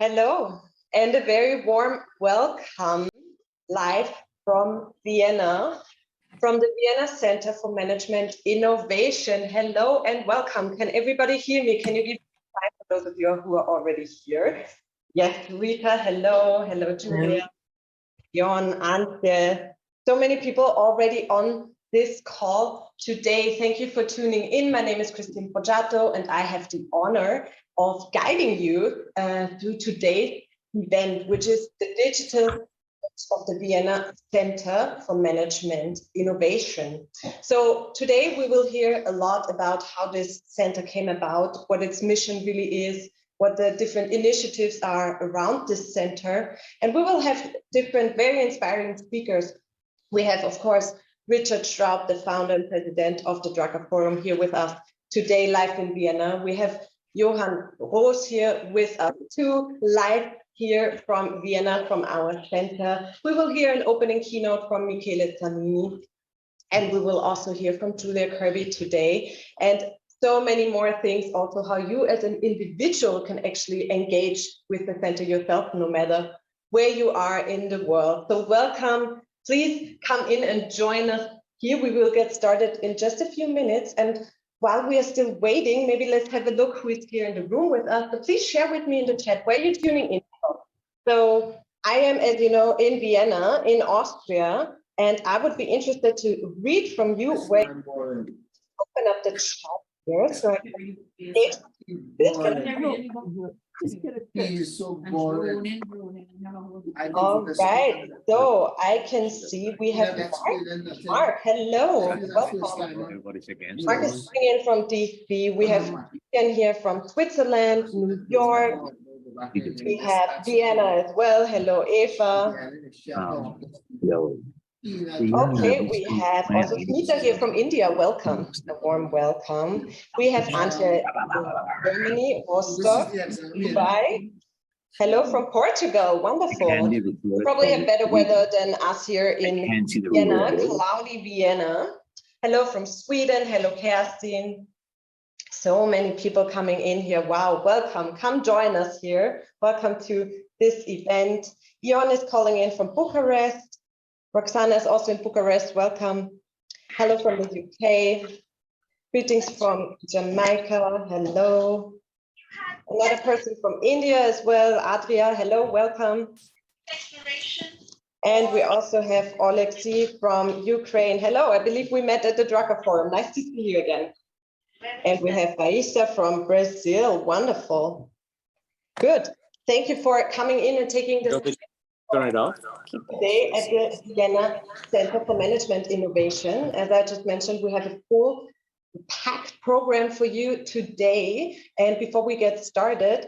Hello, and a very warm welcome live from Vienna, from the Vienna Center for Management Innovation. Hello and welcome. Can everybody hear me? Can you give me time for those of you who are already here? Yes, Rita, hello. Hello, Julia, Jon, Antje. So many people already on this call today. Thank you for tuning in. My name is Christine Poggiato, and I have the honor of guiding you through today's event, which is the digital of the Vienna Center for Management Innovation. So today we will hear a lot about how this center came about, what its mission really is, what the different initiatives are around this center. And we will have different, very inspiring speakers. We have, of course, Richard Schraub, the founder and president of the Drucker Forum, here with us today, live in Vienna. We have Johann Roos here with us too, live here from Vienna, from our center. We will hear an opening keynote from Michele Zanini, and we will also hear from Julia Kirby today. And so many more things, also how you as an individual can actually engage with the center yourself, no matter where you are in the world. So welcome, please come in and join us here. We will get started in just a few minutes. And while we are still waiting, maybe let's have a look who is here in the room with us. So please share with me in the chat where you're tuning in from. So I am, as you know, in Vienna, in Austria, and I would be interested to read from you where you open up the chat here. So I can all right, so I can see we have Mark. Mark, hello, welcome. Mark is coming in from DC. We have Ian here from Switzerland, New York. We have Vienna as well. Hello, Eva. Okay, we have also Smita here from India. Welcome, a warm welcome. We have Antje from Germany, Rostock, Dubai. Hello from Portugal, wonderful. You probably have better weather than us here in Vienna, cloudy Vienna. Hello from Sweden, hello Kerstin. So many people coming in here. Wow, welcome. Come join us here. Welcome to this event. Ion is calling in from Bucharest. Roxana is also in Bucharest. Welcome. Hello from the UK. Greetings from Jamaica. Hello. Another person from India as well. Adria, hello, welcome. And we also have Alexei from Ukraine. Hello, I believe we met at the Drucker Forum. Nice to see you again. And we have Raisa from Brazil. Wonderful. Good. Thank you for coming in and taking this Turn it off. Today at the Vienna Center for Management Innovation. As I just mentioned, we have a full packed program for you today. And before we get started,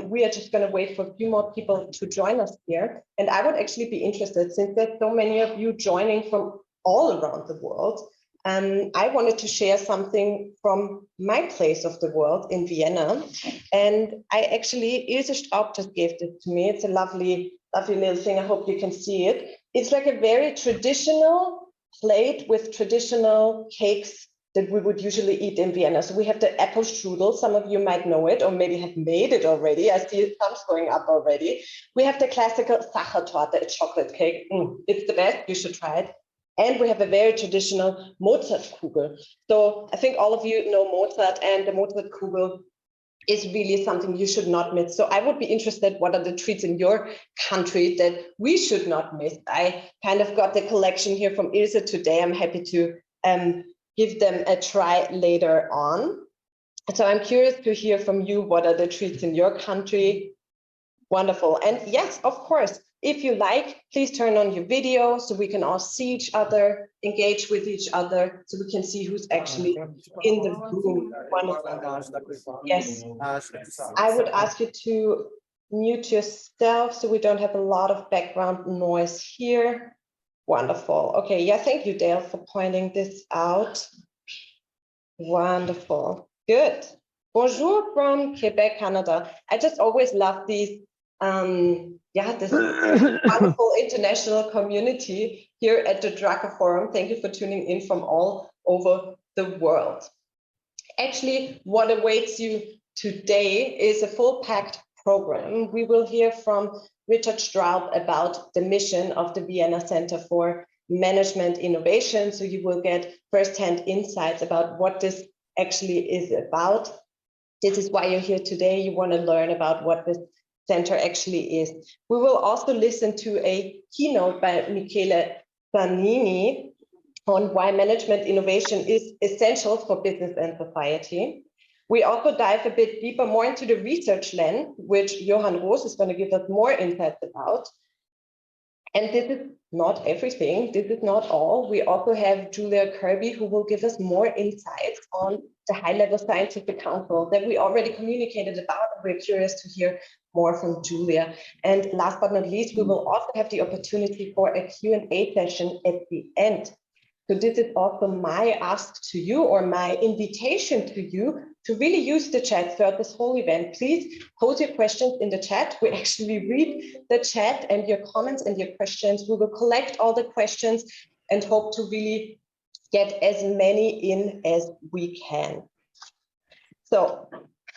we are just going to wait for a few more people to join us here. And I would actually be interested, since there's so many of you joining from all around the world, I wanted to share something from my place of the world in Vienna. And I actually, Ilse Straub just gave this to me. It's a lovely little thing. I hope you can see it. It's like a very traditional plate with traditional cakes that we would usually eat in Vienna. So we have the apple strudel. Some of you might know it or maybe have made it already. I see thumbs going up already. We have the classical Sachertorte, a chocolate cake. It's the best. You should try it. And we have a very traditional Mozartkugel. So I think all of you know Mozart, and the Mozartkugel is really something you should not miss. So I would be interested, what are the treats in your country that we should not miss? I kind of got the collection here from Ilse today. I'm happy to give them a try later on. So I'm curious to hear from you, what are the treats in your country? Wonderful. And yes, of course, if you like, please turn on your video so we can all see each other, engage with each other, so we can see who's actually in the room. Wonderful. Yes, I would ask you to mute yourself so we don't have a lot of background noise here. Wonderful. Okay, yeah, thank you, Dale, for pointing this out. Wonderful. Good. Bonjour from Quebec, Canada. I just always love these this wonderful international community here at the Drucker Forum. Thank you for tuning in from all over the world. Actually, what awaits you today is a full packed program, we will hear from Richard Straub about the mission of the Vienna Center for Management Innovation. So you will get firsthand insights about what this actually is about. This is why you're here today. You want to learn about what this center actually is. We will also listen to a keynote by Michele Zanini on why management innovation is essential for business and society. We also dive a bit deeper, more into the research lens, which Johan Roos is going to give us more insights about. And this is not everything. This is not all. We also have Julia Kirby, who will give us more insights on the high-level scientific council that we already communicated about. We're curious to hear more from Julia. And last but not least, we will also have the opportunity for a Q&A session at the end. So this is also my ask to you, or my invitation to you, to really use the chat throughout this whole event. Please post your questions in the chat. We actually read the chat and your comments and your questions. We will collect all the questions and hope to really get as many in as we can. So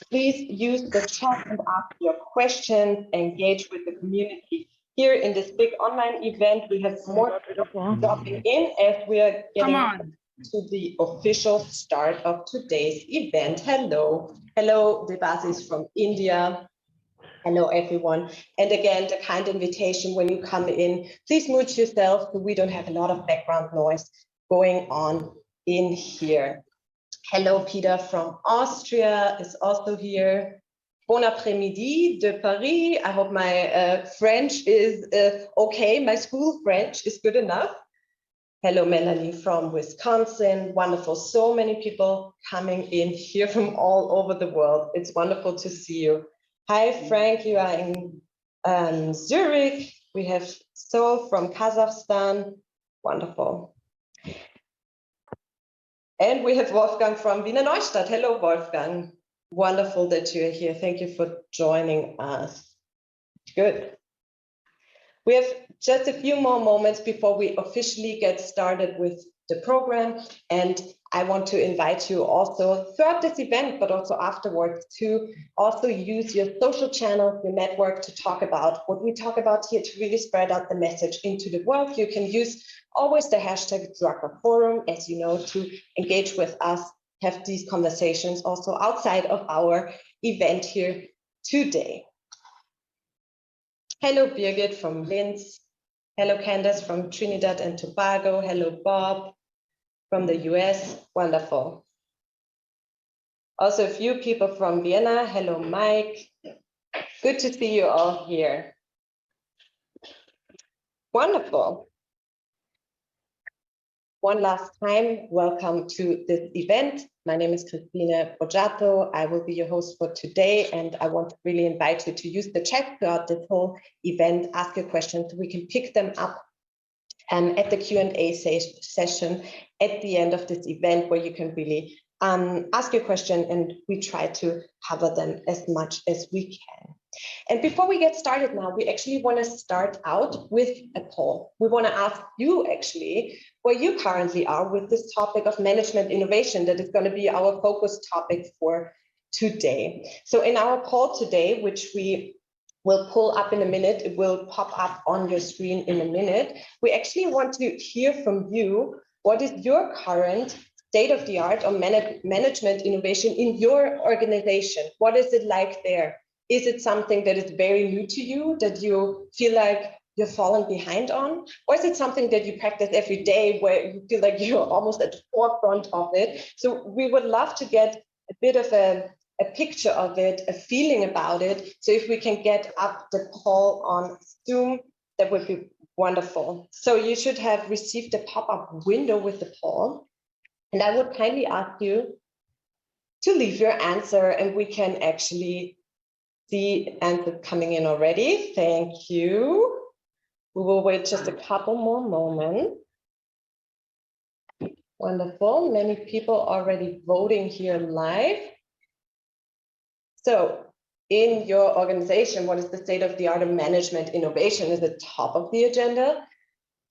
please use the chat and ask your questions, engage with the community. Here in this big online event, we have more dropping in as we are getting to the official start of today's event. Hello, hello, Debasis from India. Hello, everyone. And again, the kind invitation when you come in, please mute yourself so we don't have a lot of background noise going on in here. Hello, Peter from Austria is also here. Bon après-midi de Paris. I hope my French is okay. My school French is good enough. Hello, Melanie from Wisconsin. Wonderful. So many people coming in here from all over the world. It's wonderful to see you. Hi, Frank. You are in Zurich. We have Sol from Kazakhstan. Wonderful. And we have Wolfgang from Wiener Neustadt. Hello, Wolfgang. Wonderful that you're here. Thank you for joining us. Good. We have just a few more moments before we officially get started with the program. And I want to invite you also throughout this event, but also afterwards, to also use your social channels, your network, to talk about what we talk about here, to really spread out the message into the world. You can use always the hashtag Drucker Forum, as you know, to engage with us, have these conversations also outside of our event here today. Hello, Birgit from Linz. Hello, Candace from Trinidad and Tobago. Hello, Bob from the US. Wonderful. Also, a few people from Vienna. Hello, Mike. Good to see you all here. Wonderful. One last time, welcome to this event. My name is Christine Boggiato. I will be your host for today, and I want to really invite you to use the chat throughout this whole event, ask your questions so we can pick them up at the Q&A session at the end of this event, where you can really ask your question and we try to cover them as much as we can. And before we get started now, we actually want to start out with a poll. We want to ask you actually where you currently are with this topic of management innovation that is going to be our focus topic for today. So in our poll today, which we will pull up in a minute, it will pop up on your screen in a minute, we actually want to hear from you, what is your current state-of-the-art or management innovation in your organization? What is it like there? Is it something that is very new to you, that you feel like you're falling behind on? Or is it something that you practice every day where you feel like you're almost at the forefront of it? So we would love to get a bit of a picture of it, a feeling about it. So if we can get up the poll on Zoom, that would be wonderful. So you should have received a pop-up window with the poll. And I would kindly ask you to leave your answer, and we can actually see answers coming in already. Thank you. We will wait just a couple more moments. Wonderful. Many people already voting here live. So in your organization, what is the state of the art of management innovation? Is it top of the agenda?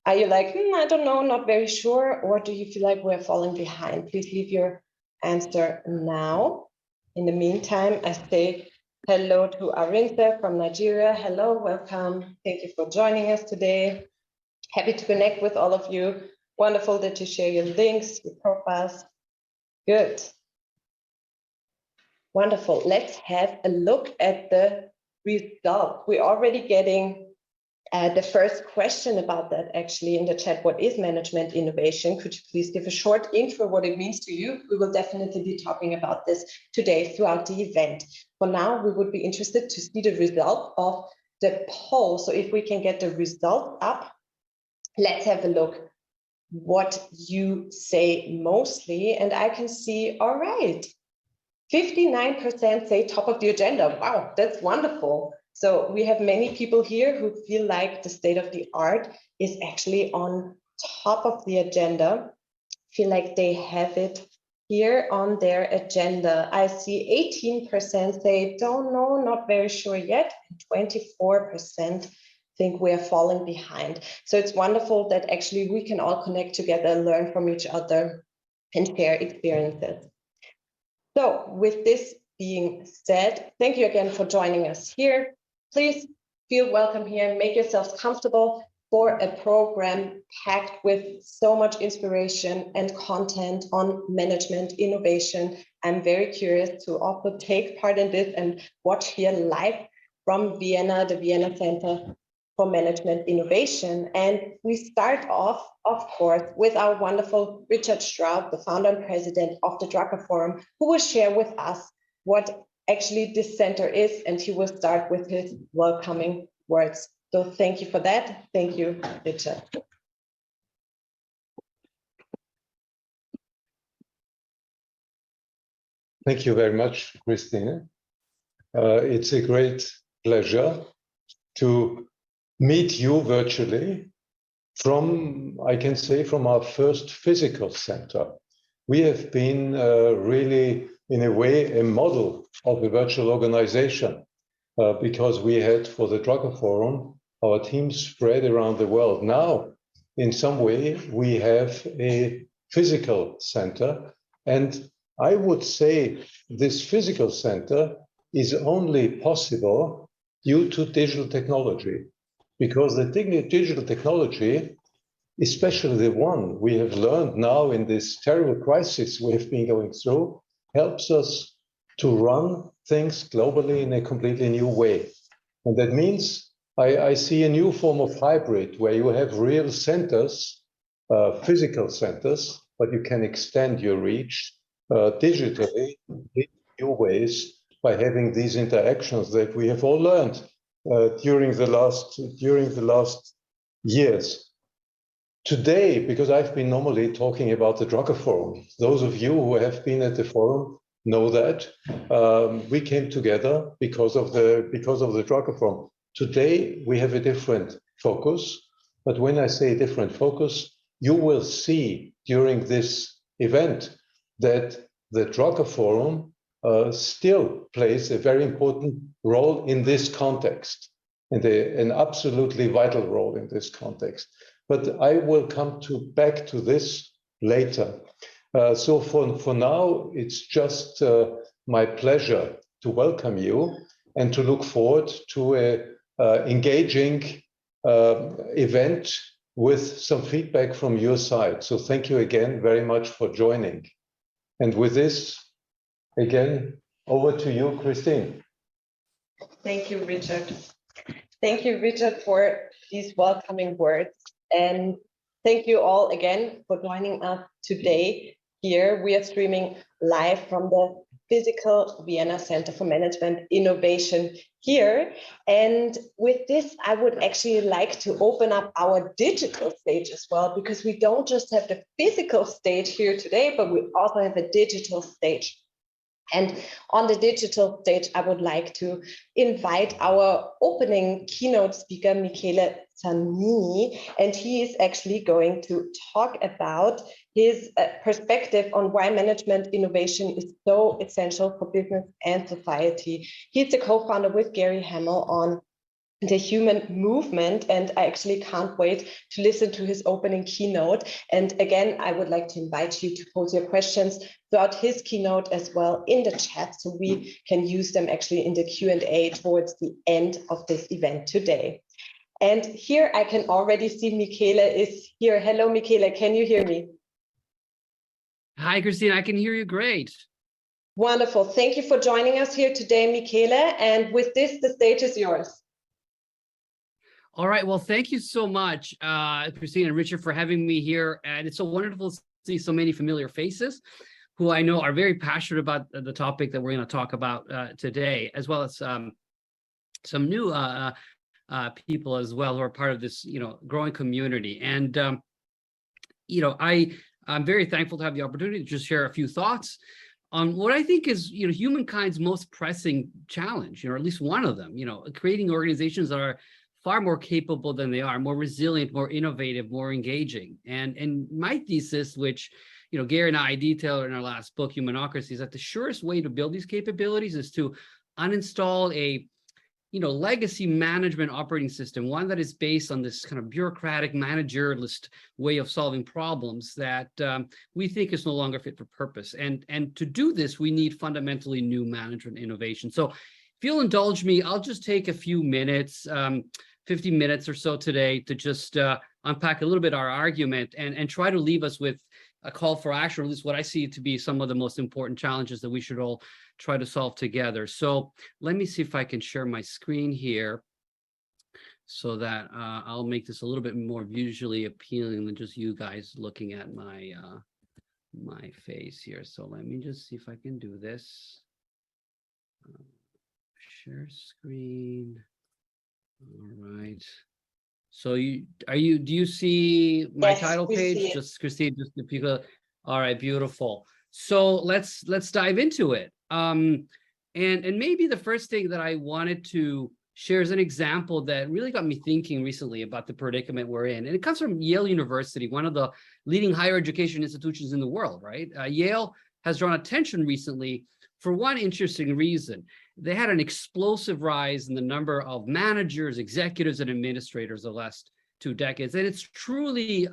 Are you like, I don't know, not very sure? Or do you feel like we're falling behind? Please leave your answer now. In the meantime, I say Hello to Arinze from Nigeria. Hello, welcome. Thank you for joining us today. Happy to connect with all of you. Wonderful that you share your links, your profiles. Good. Wonderful. Let's have a look at the result. We're already getting the first question about that actually in the chat. What is management innovation? Could you please give a short intro what it means to you? We will definitely be talking about this today throughout the event. For now, we would be interested to see the result of the poll. So if we can get the result up, let's have a look what you say mostly. And I can see, all right, 59% say top of the agenda. Wow, that's wonderful. So we have many people here who feel like the state of the art is actually on top of the agenda, feel like they have it here on their agenda. I see 18% say don't know, not very sure yet, and 24% think we are falling behind. So it's wonderful that actually we can all connect together, learn from each other, and share experiences. So with this being said, thank you again for joining us here. Please feel welcome here, make yourselves comfortable for a program packed with so much inspiration and content on management innovation. I'm very curious to also take part in this and watch here live from Vienna, the Vienna Center for Management Innovation. And we start off, of course, with our wonderful Richard Straub, the founder and president of the Drucker Forum, who will share with us what actually this center is, and he will start with his welcoming words. So thank you for that. Thank you, Richard. Thank you very much, Christine. It's a great pleasure to meet you virtually from, I can say, from our first physical center. We have been really, in a way, a model of a virtual organization because we had, for the Drucker Forum, our teams spread around the world. Now, in some way, we have a physical center, and I would say this physical center is only possible due to digital technology, because the digital technology, especially the one we have learned now in this terrible crisis we have been going through, helps us to run things globally in a completely new way. And that means I see a new form of hybrid where you have real centers, physical centers, but you can extend your reach digitally in new ways by having these interactions that we have all learned during the last years. Today, because I've been normally talking about the Drucker Forum, those of you who have been at the forum know that we came together because of the Drucker Forum. Today we have a different focus, but when I say different focus, you will see during this event that the Drucker Forum still plays a very important role in this context, and an absolutely vital role in this context. But I will come back to this later. So for now, it's just my pleasure to welcome you and to look forward to a engaging event with some feedback from your side. So thank you again very much for joining. And with this, again, over to you, Christine. Thank you, Richard. Thank you, Richard, for these welcoming words. And thank you all again for joining us today here. We are streaming live from the physical Vienna Center for Management Innovation here. And with this, I would actually like to open up our digital stage as well, because we don't just have the physical stage here today, but we also have a digital stage. And on the digital stage, I would like to invite our opening keynote speaker, Michele Zanini, and he is actually going to talk about his perspective on why management innovation is so essential for business and society. He's the co-founder with Gary Hamel on the human movement, and I actually can't wait to listen to his opening keynote. And again, I would like to invite you to pose your questions throughout his keynote as well in the chat, so we can use them actually in the Q&A towards the end of this event today. And here I can already see Michele is here. Hello, Michele, can you hear me? Hi, Christine, I can hear you great. Wonderful. Thank you for joining us here today, Michele. And with this, the stage is yours. All right. Well, thank you so much, Christine and Richard, for having me here. And it's so wonderful to see so many familiar faces who I know are very passionate about the topic that we're going to talk about today, as well as some new people as well who are part of this, growing community. And, I'm very thankful to have the opportunity to just share a few thoughts on what I think is, humankind's most pressing challenge, or at least one of them, creating organizations that are far more capable than they are, more resilient, more innovative, more engaging. And my thesis, which, Gary and I detailed in our last book, Humanocracy, is that the surest way to build these capabilities is to uninstall a legacy management operating system, one that is based on this kind of bureaucratic managerialist way of solving problems that we think is no longer fit for purpose. And to do this, we need fundamentally new management innovation. So if you'll indulge me, I'll just take a few minutes, 50 minutes or so today to just unpack a little bit our argument and try to leave us with a call for action, or at least what I see to be some of the most important challenges that we should all try to solve together. So let me see if I can share my screen here so that I'll make this a little bit more visually appealing than just you guys looking at my my face here. So let me just see if I can do this. Share screen. All right. So do you see my title page? Just Christine, just the people. All right, beautiful. So let's dive into it. And maybe the first thing that I wanted to share is an example that really got me thinking recently about the predicament we're in. And it comes from Yale University, one of the leading higher education institutions in the world, right? Yale has drawn attention recently for one interesting reason. They had an explosive rise in the number of managers, executives, and administrators the last 2 decades. And it's truly,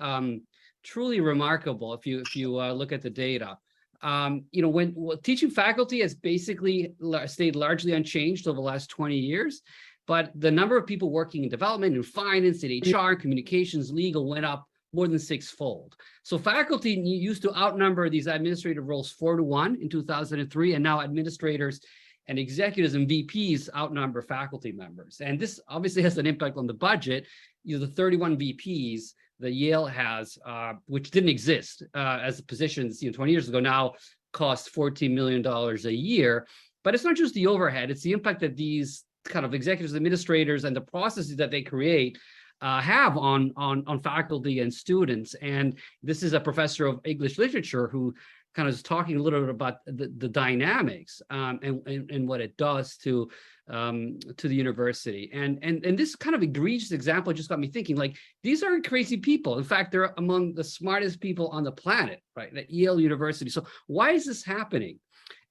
truly remarkable if you look at the data. When teaching faculty has basically stayed largely unchanged over the last 20 years, but the number of people working in development, in finance, in HR, communications, legal went up more than 6-fold. So faculty used to outnumber these administrative roles 4-to-1 in 2003, and now administrators and executives and VPs outnumber faculty members. And this obviously has an impact on the budget. The 31 VPs that Yale has, which didn't exist as positions 20 years ago, now cost $14 million a year. But it's not just the overhead, it's the impact that these kind of executives, administrators, and the processes that they create have on faculty and students. And this is a professor of English literature who kind of is talking a little bit about the dynamics and what it does to the university. And this kind of egregious example just got me thinking, like, these aren't crazy people. In fact, they're among the smartest people on the planet, right, at Yale University. So why is this happening?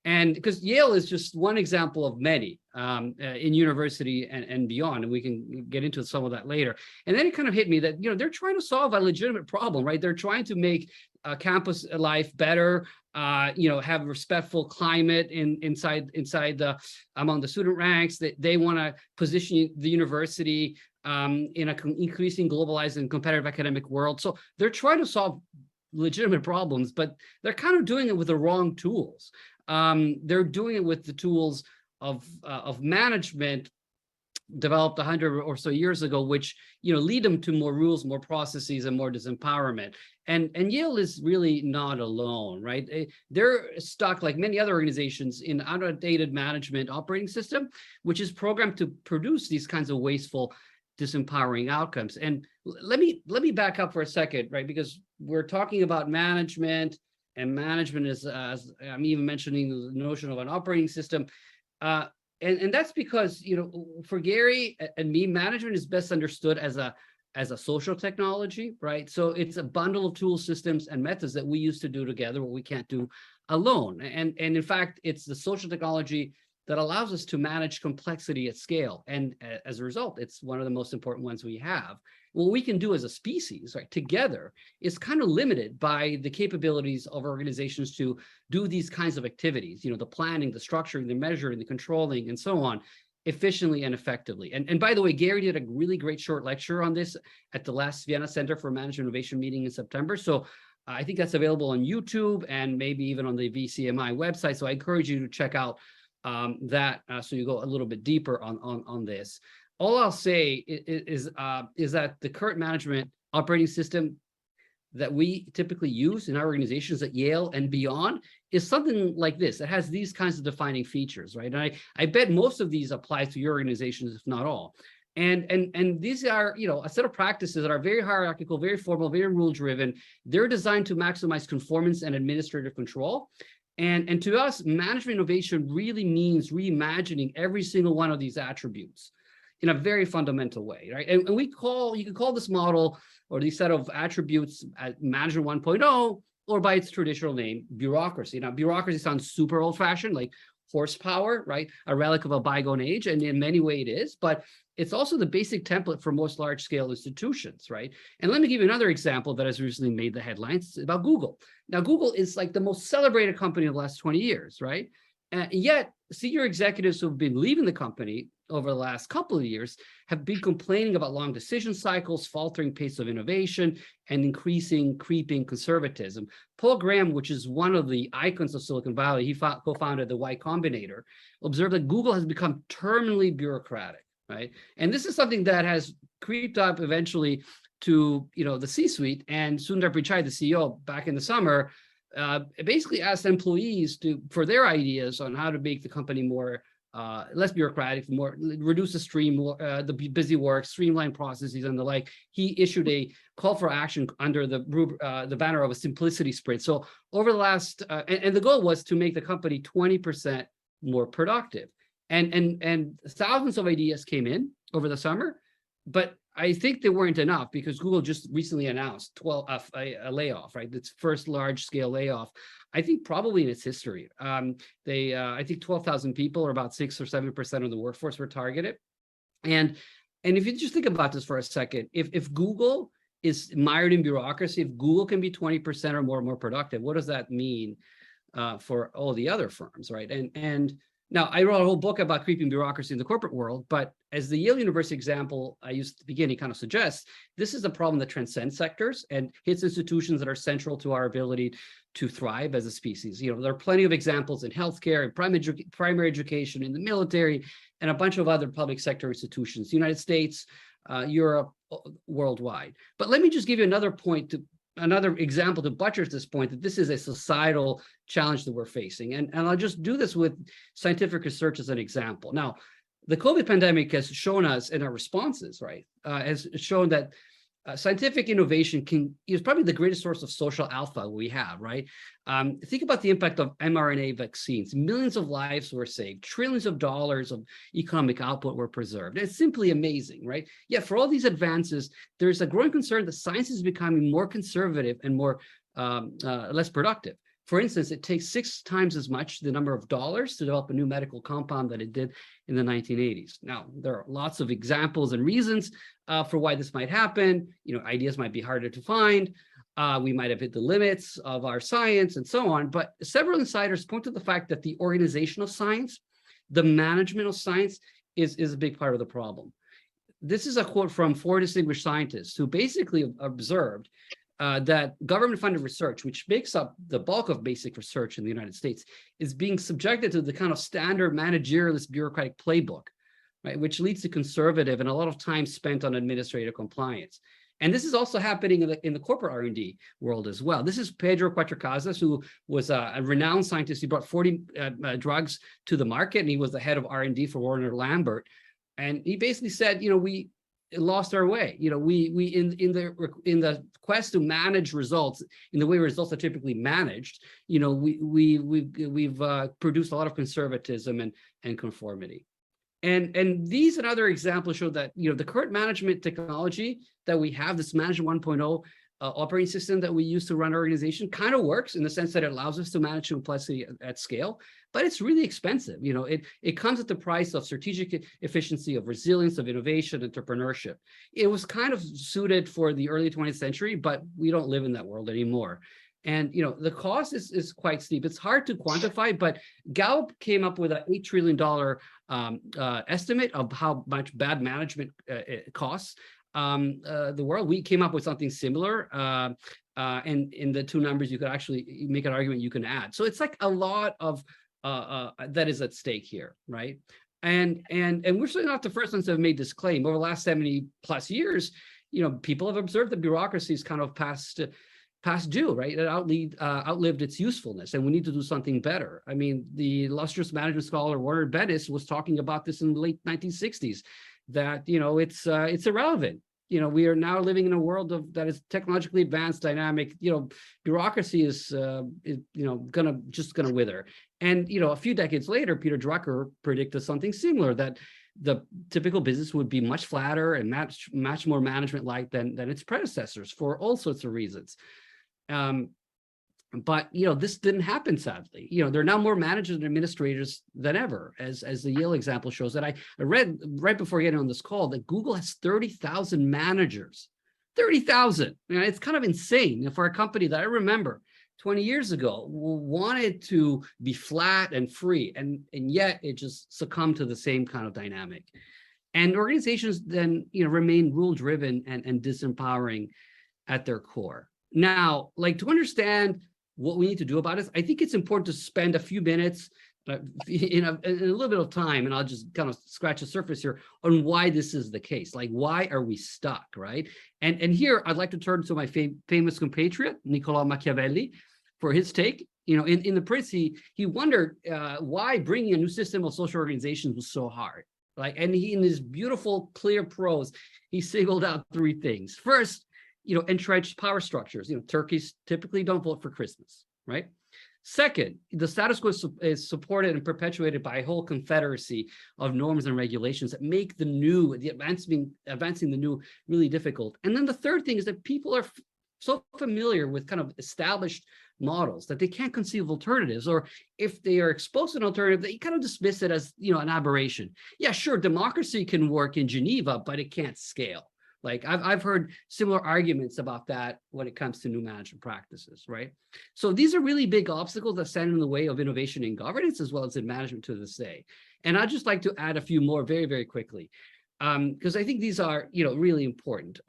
And because Yale is just one example of many in university and beyond, and we can get into some of that later. And then it kind of hit me that, they're trying to solve a legitimate problem, right? They're trying to make campus life better, have a respectful climate inside among the student ranks. That they want to position the university in an increasing globalized and competitive academic world. So they're trying to solve legitimate problems, but they're kind of doing it with the wrong tools. They're doing it with the tools of management developed 100 or so years ago, which lead them to more rules, more processes, and more disempowerment. And Yale is really not alone, right? They're stuck, like many other organizations, in an outdated management operating system, which is programmed to produce these kinds of wasteful, disempowering outcomes. And let me back up for a second, right? Because we're talking about management, and management is, as I'm even mentioning, the notion of an operating system. And that's because, for Gary and me, management is best understood as a social technology, right? So it's a bundle of tools, systems, and methods that we use to do together what we can't do alone. And in fact, it's the social technology that allows us to manage complexity at scale. And as a result, it's one of the most important ones we have. What we can do as a species, right, together is kind of limited by the capabilities of organizations to do these kinds of activities, the planning, the structuring, the measuring, the controlling, and so on, efficiently and effectively. And by the way, Gary did a really great short lecture on this at the last Vienna Center for Management Innovation meeting in September. So I think that's available on YouTube and maybe even on the VCMI website. So I encourage you to check out that so you go a little bit deeper on this. All I'll say is that the current management operating system that we typically use in our organizations at Yale and beyond is something like this. It has these kinds of defining features, right? And I bet most of these apply to your organizations, if not all. And these are, a set of practices that are very hierarchical, very formal, very rule-driven. They're designed to maximize conformance and administrative control. And to us, management innovation really means reimagining every single one of these attributes in a very fundamental way, right? And you can call this model or these set of attributes management 1.0, or by its traditional name, bureaucracy. Now, bureaucracy sounds super old-fashioned, like horsepower, right? A relic of a bygone age, and in many ways it is, but it's also the basic template for most large-scale institutions, right? And let me give you another example that has recently made the headlines about Google. Now, Google is like the most celebrated company of the last 20 years, right? Yet, senior executives who have been leaving the company over the last couple of years have been complaining about long decision cycles, faltering pace of innovation, and increasing creeping conservatism. Paul Graham, which is one of the icons of Silicon Valley, he co-founded the Y Combinator, observed that Google has become terminally bureaucratic, right? And this is something that has creeped up eventually to the C-suite, and Sundar Pichai, the CEO, back in the summer, basically asked employees for their ideas on how to make the company more less bureaucratic, reduce the busy work, streamline processes, and the like. He issued a call for action under the banner of a simplicity sprint. So over the last, and the goal was to make the company 20% more productive. And thousands of ideas came in over the summer, but I think they weren't enough because Google just recently announced a layoff, right? Its first large-scale layoff, I think probably in its history. I think 12,000 people, or about 6 or 7% of the workforce, were targeted. And if you just think about this for a second, if Google is mired in bureaucracy, if Google can be 20% or more productive, what does that mean for all the other firms, right? And now, I wrote a whole book about creeping bureaucracy in the corporate world, but as the Yale University example I used at the beginning kind of suggests, this is a problem that transcends sectors and hits institutions that are central to our ability to thrive as a species. There are plenty of examples in healthcare, in primary education, in the military, and a bunch of other public sector institutions, the United States, Europe, worldwide. But let me just give you another example to buttress this point, that this is a societal challenge that we're facing. And I'll just do this with scientific research as an example. Now, the COVID pandemic has shown us in our responses, right, has shown that scientific innovation is probably the greatest source of social alpha we have, right? Think about the impact of mRNA vaccines. Millions of lives were saved, trillions of dollars of economic output were preserved. It's simply amazing, right? Yet for all these advances, there's a growing concern that science is becoming more conservative and less productive. For instance, it takes 6 times as much the number of dollars to develop a new medical compound that it did in the 1980s. Now, there are lots of examples and reasons for why this might happen. Ideas might be harder to find. We might have hit the limits of our science and so on. But several insiders point to the fact that the organization of science, the management of science is a big part of the problem. This is a quote from 4 distinguished scientists who basically observed that government-funded research, which makes up the bulk of basic research in the United States, is being subjected to the kind of standard managerialist bureaucratic playbook, right, which leads to conservative and a lot of time spent on administrative compliance. And this is also happening in the corporate R&D world as well. This is Pedro Cuatro-Casas, who was a renowned scientist. He brought 40 drugs to the market, and he was the head of R&D for Warner Lambert. And he basically said, we lost our way. We in the quest to manage results in the way results are typically managed, we've produced a lot of conservatism and conformity. And these and other examples show that the current management technology that we have, this management 1.0, operating system that we use to run our organization kind of works in the sense that it allows us to manage complexity at scale, but it's really expensive. You know, it comes at the price of strategic efficiency, of resilience, of innovation, entrepreneurship. It was kind of suited for the early 20th century, but we don't live in that world anymore. And, you know, the cost is quite steep. It's hard to quantify, but Gallup came up with an $8 trillion estimate of how much bad management costs the world. We came up with something similar. And in the two numbers, you could actually make an argument you can add. So it's like a lot of that is at stake here, right? And we're certainly not the first ones that have made this claim. Over the last 70 plus years, you know, people have observed that bureaucracy is kind of past due, right? It outlived its usefulness, and we need to do something better. I mean, the illustrious management scholar Warner Bettis was talking about this in the late 1960s, that, you know, it's irrelevant. You know, we are now living in a world that is technologically advanced, dynamic. You know, bureaucracy is you know, gonna wither. And, you know, a few decades later, Peter Drucker predicted something similar, that the typical business would be much flatter and much more management-like than its predecessors for all sorts of reasons. But, you know, this didn't happen, sadly. You know, there are now more managers and administrators than ever, as the Yale example shows. That I read right before getting on this call that Google has 30,000 managers. 30,000. You know, it's kind of insane for a company that I remember 20 years ago wanted to be flat and free, and yet it just succumbed to the same kind of dynamic. And organizations then, you know, remain rule-driven and disempowering at their core. Now, like, to understand what we need to do about it, I think it's important to spend a few minutes in a little bit of time, and I'll just kind of scratch the surface here on why this is the case. Like, why are we stuck, right? And here I'd like to turn to my famous compatriot, Niccolo Machiavelli, for his take. You know, in the Prince, he wondered why bringing a new system of social organizations was so hard. Like, and he, in his beautiful, clear prose, he singled out three things. First, you know, entrenched power structures. You know, turkeys typically don't vote for Christmas, right? Second, the status quo is supported and perpetuated by a whole confederacy of norms and regulations that make the advancing the new really difficult. And then the third thing is that people are so familiar with kind of established models that they can't conceive of alternatives, or if they are exposed to an alternative, they kind of dismiss it as, you know, an aberration. Yeah, sure, democracy can work in Geneva, but it can't scale. Like, I've heard similar arguments about that when it comes to new management practices, right? So these are really big obstacles that stand in the way of innovation in governance as well as in management to this day. And I'd just like to add a few more very, very quickly, because I think these are, you know, really important.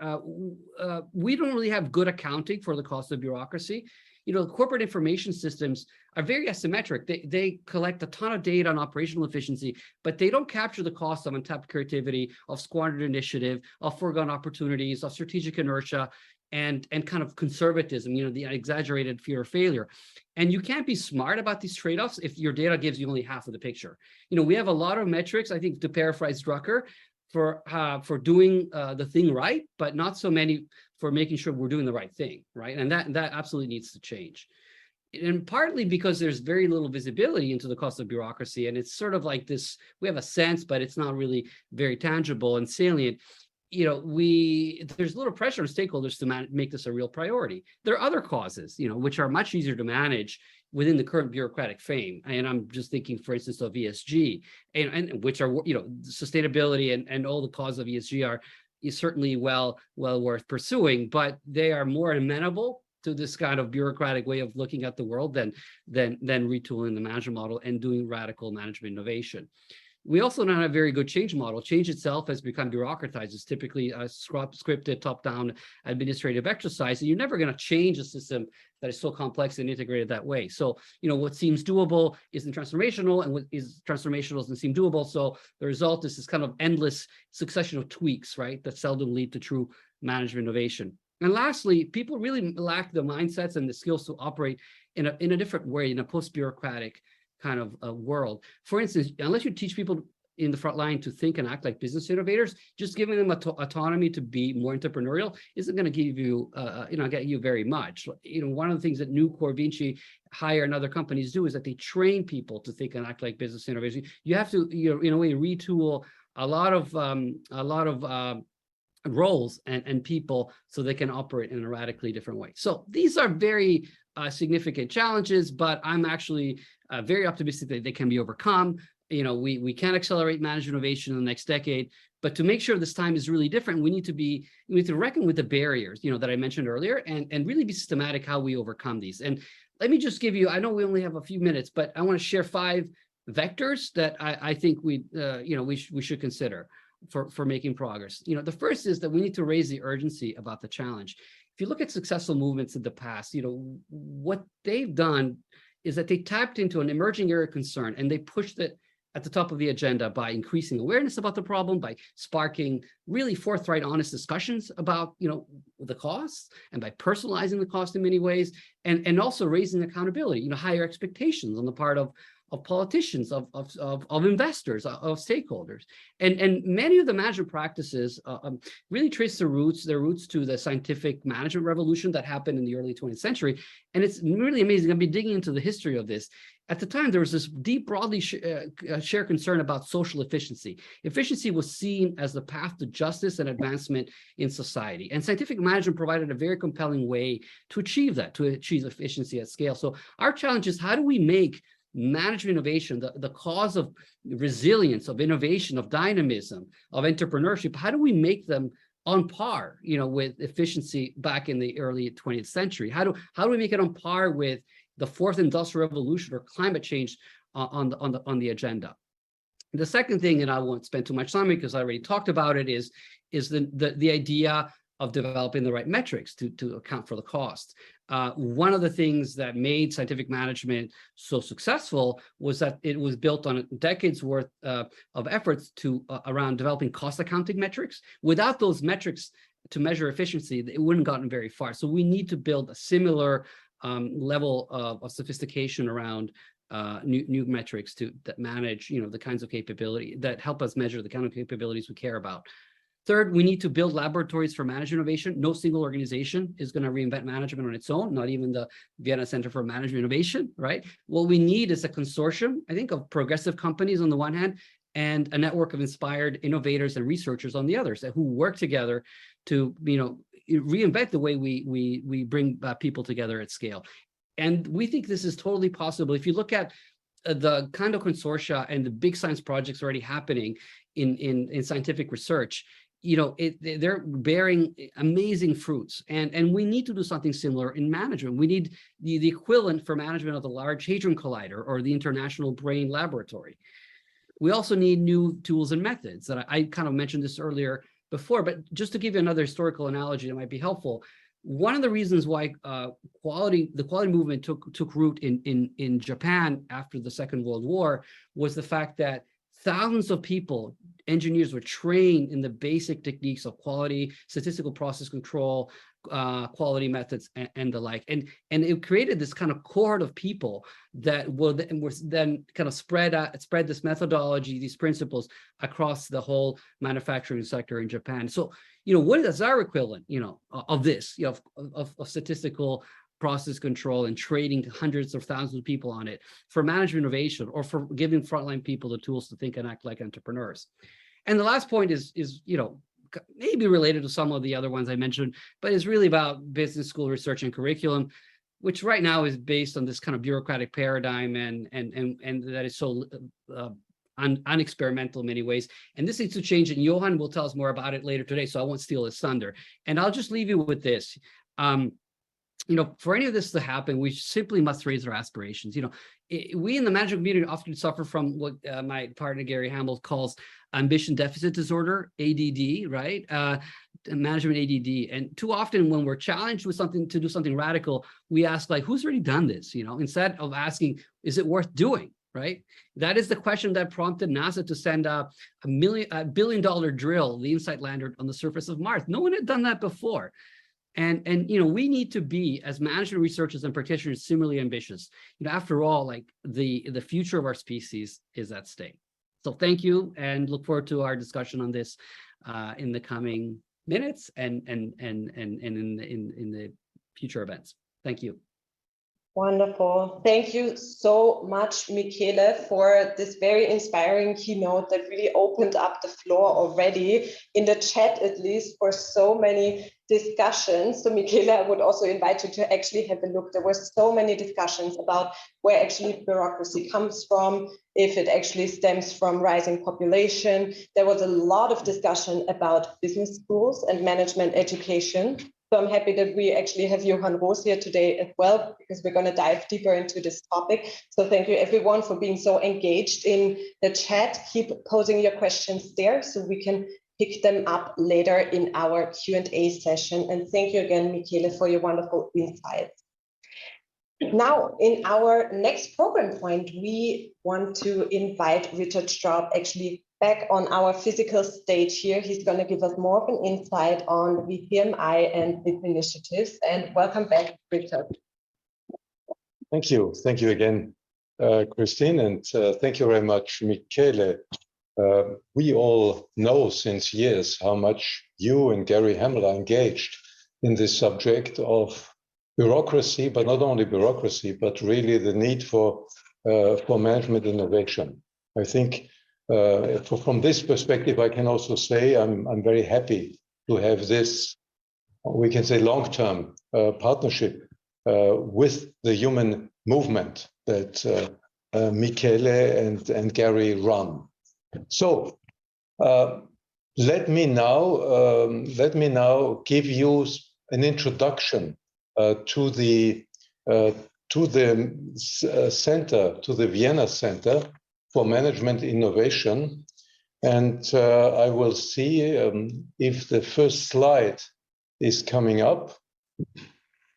We don't really have good accounting for the cost of bureaucracy. You know, corporate information systems are very asymmetric. They collect a ton of data on operational efficiency, but they don't capture the cost of untapped creativity, of squandered initiative, of foregone opportunities, of strategic inertia, and kind of conservatism, you know, the exaggerated fear of failure. And you can't be smart about these trade-offs if your data gives you only half of the picture. You know, we have a lot of metrics, I think, to paraphrase Drucker, for doing the thing right, but not so many for making sure we're doing the right thing, right? And that absolutely needs to change. And partly because there's very little visibility into the cost of bureaucracy, and it's sort of like this, we have a sense, but it's not really very tangible and salient. You know, there's a little pressure on stakeholders to make this a real priority. There are other causes, you know, which are much easier to manage within the current bureaucratic frame. And I'm just thinking, for instance, of ESG, and which are, you know, sustainability and all the causes of ESG is certainly well worth pursuing, but they are more amenable to this kind of bureaucratic way of looking at the world than retooling the management model and doing radical management innovation. We also don't have a very good change model. Change itself has become bureaucratized. It's typically a scripted, top-down administrative exercise, and you're never going to change a system that is so complex and integrated that way. So, you know, what seems doable isn't transformational, and what is transformational doesn't seem doable. So the result is this kind of endless succession of tweaks, right, that seldom lead to true management innovation. And lastly, people really lack the mindsets and the skills to operate in a different way, in a post-bureaucratic kind of a world. For instance, unless you teach people in the front line to think and act like business innovators, just giving them autonomy to be more entrepreneurial isn't going to give you, get you very much. You know, one of the things that Nucor, Vinci, Hire, and other companies do is that they train people to think and act like business innovators. You have to, you know, in a way, retool a lot of roles and people so they can operate in a radically different way. So these are very significant challenges, but I'm actually very optimistic that they can be overcome. You know, we can accelerate management innovation in the next decade, but to make sure this time is really different, we need to reckon with the barriers, you know, that I mentioned earlier, and really be systematic how we overcome these. And let me just give you, I know we only have a few minutes, but I want to share 5 vectors that I think we should consider for making progress. You know, the first is that we need to raise the urgency about the challenge. If you look at successful movements in the past, you know, what they've done is that they tapped into an emerging area of concern and they pushed it at the top of the agenda by increasing awareness about the problem, by sparking really forthright, honest discussions about, you know, the costs, and by personalizing the cost in many ways, and also raising accountability, you know, higher expectations on the part of politicians, of investors, of stakeholders. And many of the management practices really trace their roots to the scientific management revolution that happened in the early 20th century. And it's really amazing. I've been digging into the history of this. At the time, there was this deep, broadly shared concern about social efficiency. Efficiency was seen as the path to justice and advancement in society. And scientific management provided a very compelling way to achieve that, to achieve efficiency at scale. So our challenge is, how do we make management innovation, the cause of resilience, of innovation, of dynamism, of entrepreneurship, how do we make them on par, you know, with efficiency back in the early 20th century? How do we make it on par with the 4th industrial revolution or climate change on the agenda? The second thing, and I won't spend too much time because I already talked about it, is the idea of developing the right metrics to account for the cost. One of the things that made scientific management so successful was that it was built on decades worth of efforts around developing cost accounting metrics. Without those metrics to measure efficiency, it wouldn't have gotten very far. So we need to build a similar level of sophistication around new metrics that manage, you know, the kinds of capability that help us measure the kind of capabilities we care about. Third, we need to build laboratories for management innovation. No single organization is going to reinvent management on its own, not even the Vienna Center for Management Innovation, right? What we need is a consortium, I think, of progressive companies on the one hand, and a network of inspired innovators and researchers on the others, who work together to, you know, reinvent the way we bring people together at scale. And we think this is totally possible. If you look at the kind of consortia and the big science projects already happening in scientific research, you know, they're bearing amazing fruits, and we need to do something similar in management. We need the equivalent for management of the Large Hadron Collider or the International Brain Laboratory. We also need new tools and methods that I kind of mentioned this earlier before, but just to give you another historical analogy that might be helpful. One of the reasons why the quality movement took root in Japan after the Second World War was the fact that thousands of people, engineers, were trained in the basic techniques of quality, statistical process control, quality methods, and the like. And it created this kind of cohort of people that was then kind of spread this methodology, these principles across the whole manufacturing sector in Japan. So, you know, what is our equivalent, you know, of this, you know, of statistical process control and training hundreds of thousands of people on it for management innovation, or for giving frontline people the tools to think and act like entrepreneurs? And the last point is, you know, maybe related to some of the other ones I mentioned, but it's really about business school research and curriculum, which right now is based on this kind of bureaucratic paradigm and that is so unexperimental in many ways. And this needs to change, and Johan will tell us more about it later today, so I won't steal his thunder. And I'll just leave you with this. You know, for any of this to happen, we simply must raise our aspirations. You know, we in the management community often suffer from what my partner Gary Hamel calls ambition deficit disorder, ADD, right? Management ADD. And too often when we're challenged with something to do something radical, we ask, like, who's already done this? You know, instead of asking, is it worth doing? Right? That is the question that prompted NASA to send a $1 billion drill, the InSight lander, on the surface of Mars. No one had done that before. And you know, we need to be, as management researchers and practitioners, similarly ambitious. You know, after all, like the future of our species is at stake. So thank you, and look forward to our discussion on this in the coming minutes and in the future events. Thank you. Wonderful. Thank you so much, Michele, for this very inspiring keynote that really opened up the floor already in the chat, at least, for so many discussions. So Michele, I would also invite you to actually have a look. There were so many discussions about where actually bureaucracy comes from, if it actually stems from rising population. There was a lot of discussion about business schools and management education. So I'm happy that we actually have Johan Roos here today as well, because we're going to dive deeper into this topic. So thank you everyone for being so engaged in the chat. Keep posing your questions there so we can pick them up later in our Q&A session. And thank you again, Michele, for your wonderful insights. Now, in our next program point, we want to invite Richard Straub actually back on our physical stage here. He's going to give us more of an insight on VPMI and its initiatives. And welcome back, Richard. Thank you. Thank you again, Christine, and thank you very much, Michele. We all know since years how much you and Gary Hamel are engaged in this subject of bureaucracy, but not only bureaucracy, but really the need for management innovation. I think from this perspective, I can also say I'm very happy to have this, we can say, long-term partnership with the human movement that Michele and Gary run. So let me now give you an introduction to the center, to the Vienna Center for Management Innovation, and I will see if the first slide is coming up.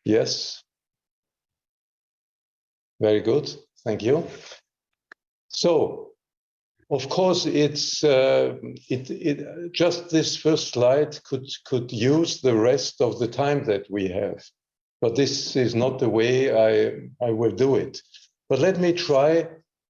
Yes. Very good. Thank you. So, of course, it's just this first slide could use the rest of the time that we have, but this is not the way I will do it. But let me try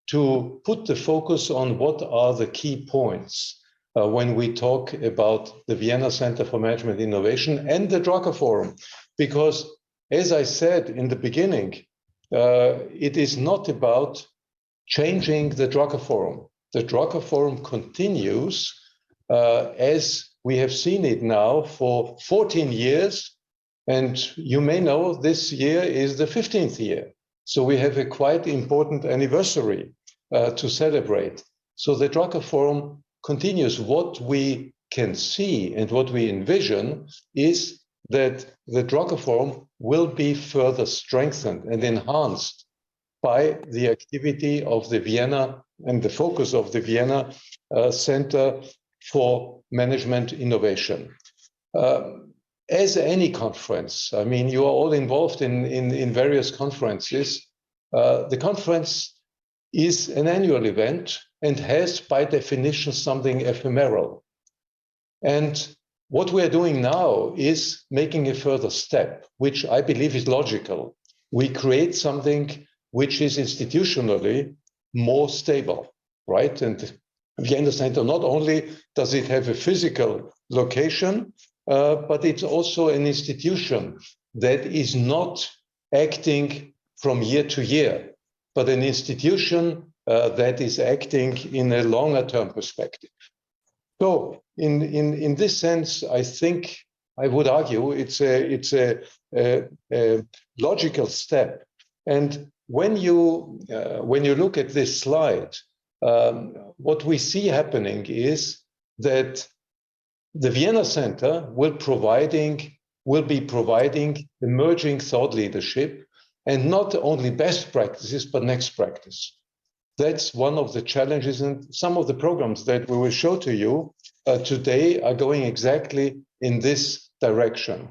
to put the focus on what are the key points when we talk about the Vienna Center for Management Innovation and the Drucker Forum, because as I said in the beginning, it is not about changing the Drucker Forum. The Drucker Forum continues as we have seen it now for 14 years. And you may know this year is the 15th year. So we have a quite important anniversary to celebrate. So the Drucker Forum continues. What we can see and what we envision is that the Drucker Forum will be further strengthened and enhanced by the activity of the Vienna and the focus of the Vienna Center for Management Innovation. As any conference, I mean, you are all involved in various conferences. The conference is an annual event and has, by definition, something ephemeral. And what we are doing now is making a further step, which I believe is logical. We create something which is institutionally more stable, right? And Vienna Center, not only does it have a physical location, but it's also an institution that is not acting from year to year, but an institution that is acting in a longer term perspective. So in this sense, I think I would argue it's a logical step. And when you look at this slide, what we see happening is that the Vienna Center will be providing emerging thought leadership, and not only best practices, but next practice. That's one of the challenges, and some of the programs that we will show to you today are going exactly in this direction.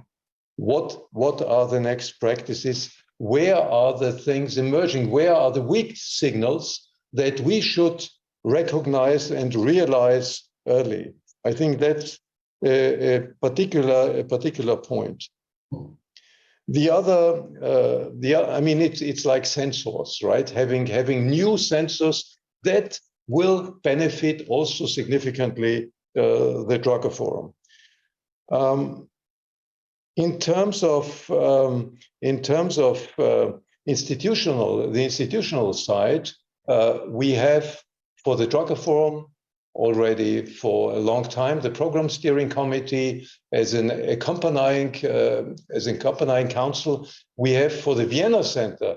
What are the next practices? Where are the things emerging? Where are the weak signals that we should recognize and realize early? I think that's a particular point. The other, I mean, it's like sensors, right? Having new sensors that will benefit also significantly the Drucker Forum. In terms of institutional side, we have for the Drucker Forum already for a long time the Program Steering Committee as an accompanying council. We have for the Vienna Center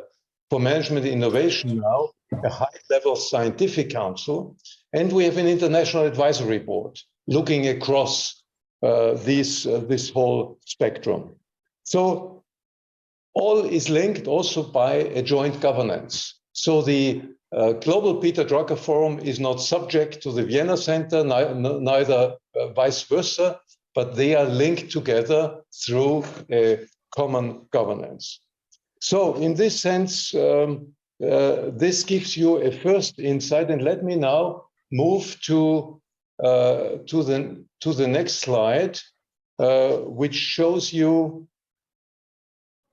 for Management Innovation now a high-level scientific council, and we have an international advisory board looking across this whole spectrum. So all is linked also by a joint governance. So the Global Peter Drucker Forum is not subject to the Vienna Center, neither vice versa, but they are linked together through a common governance. So in this sense, this gives you a first insight, and let me now move to the next slide, which shows you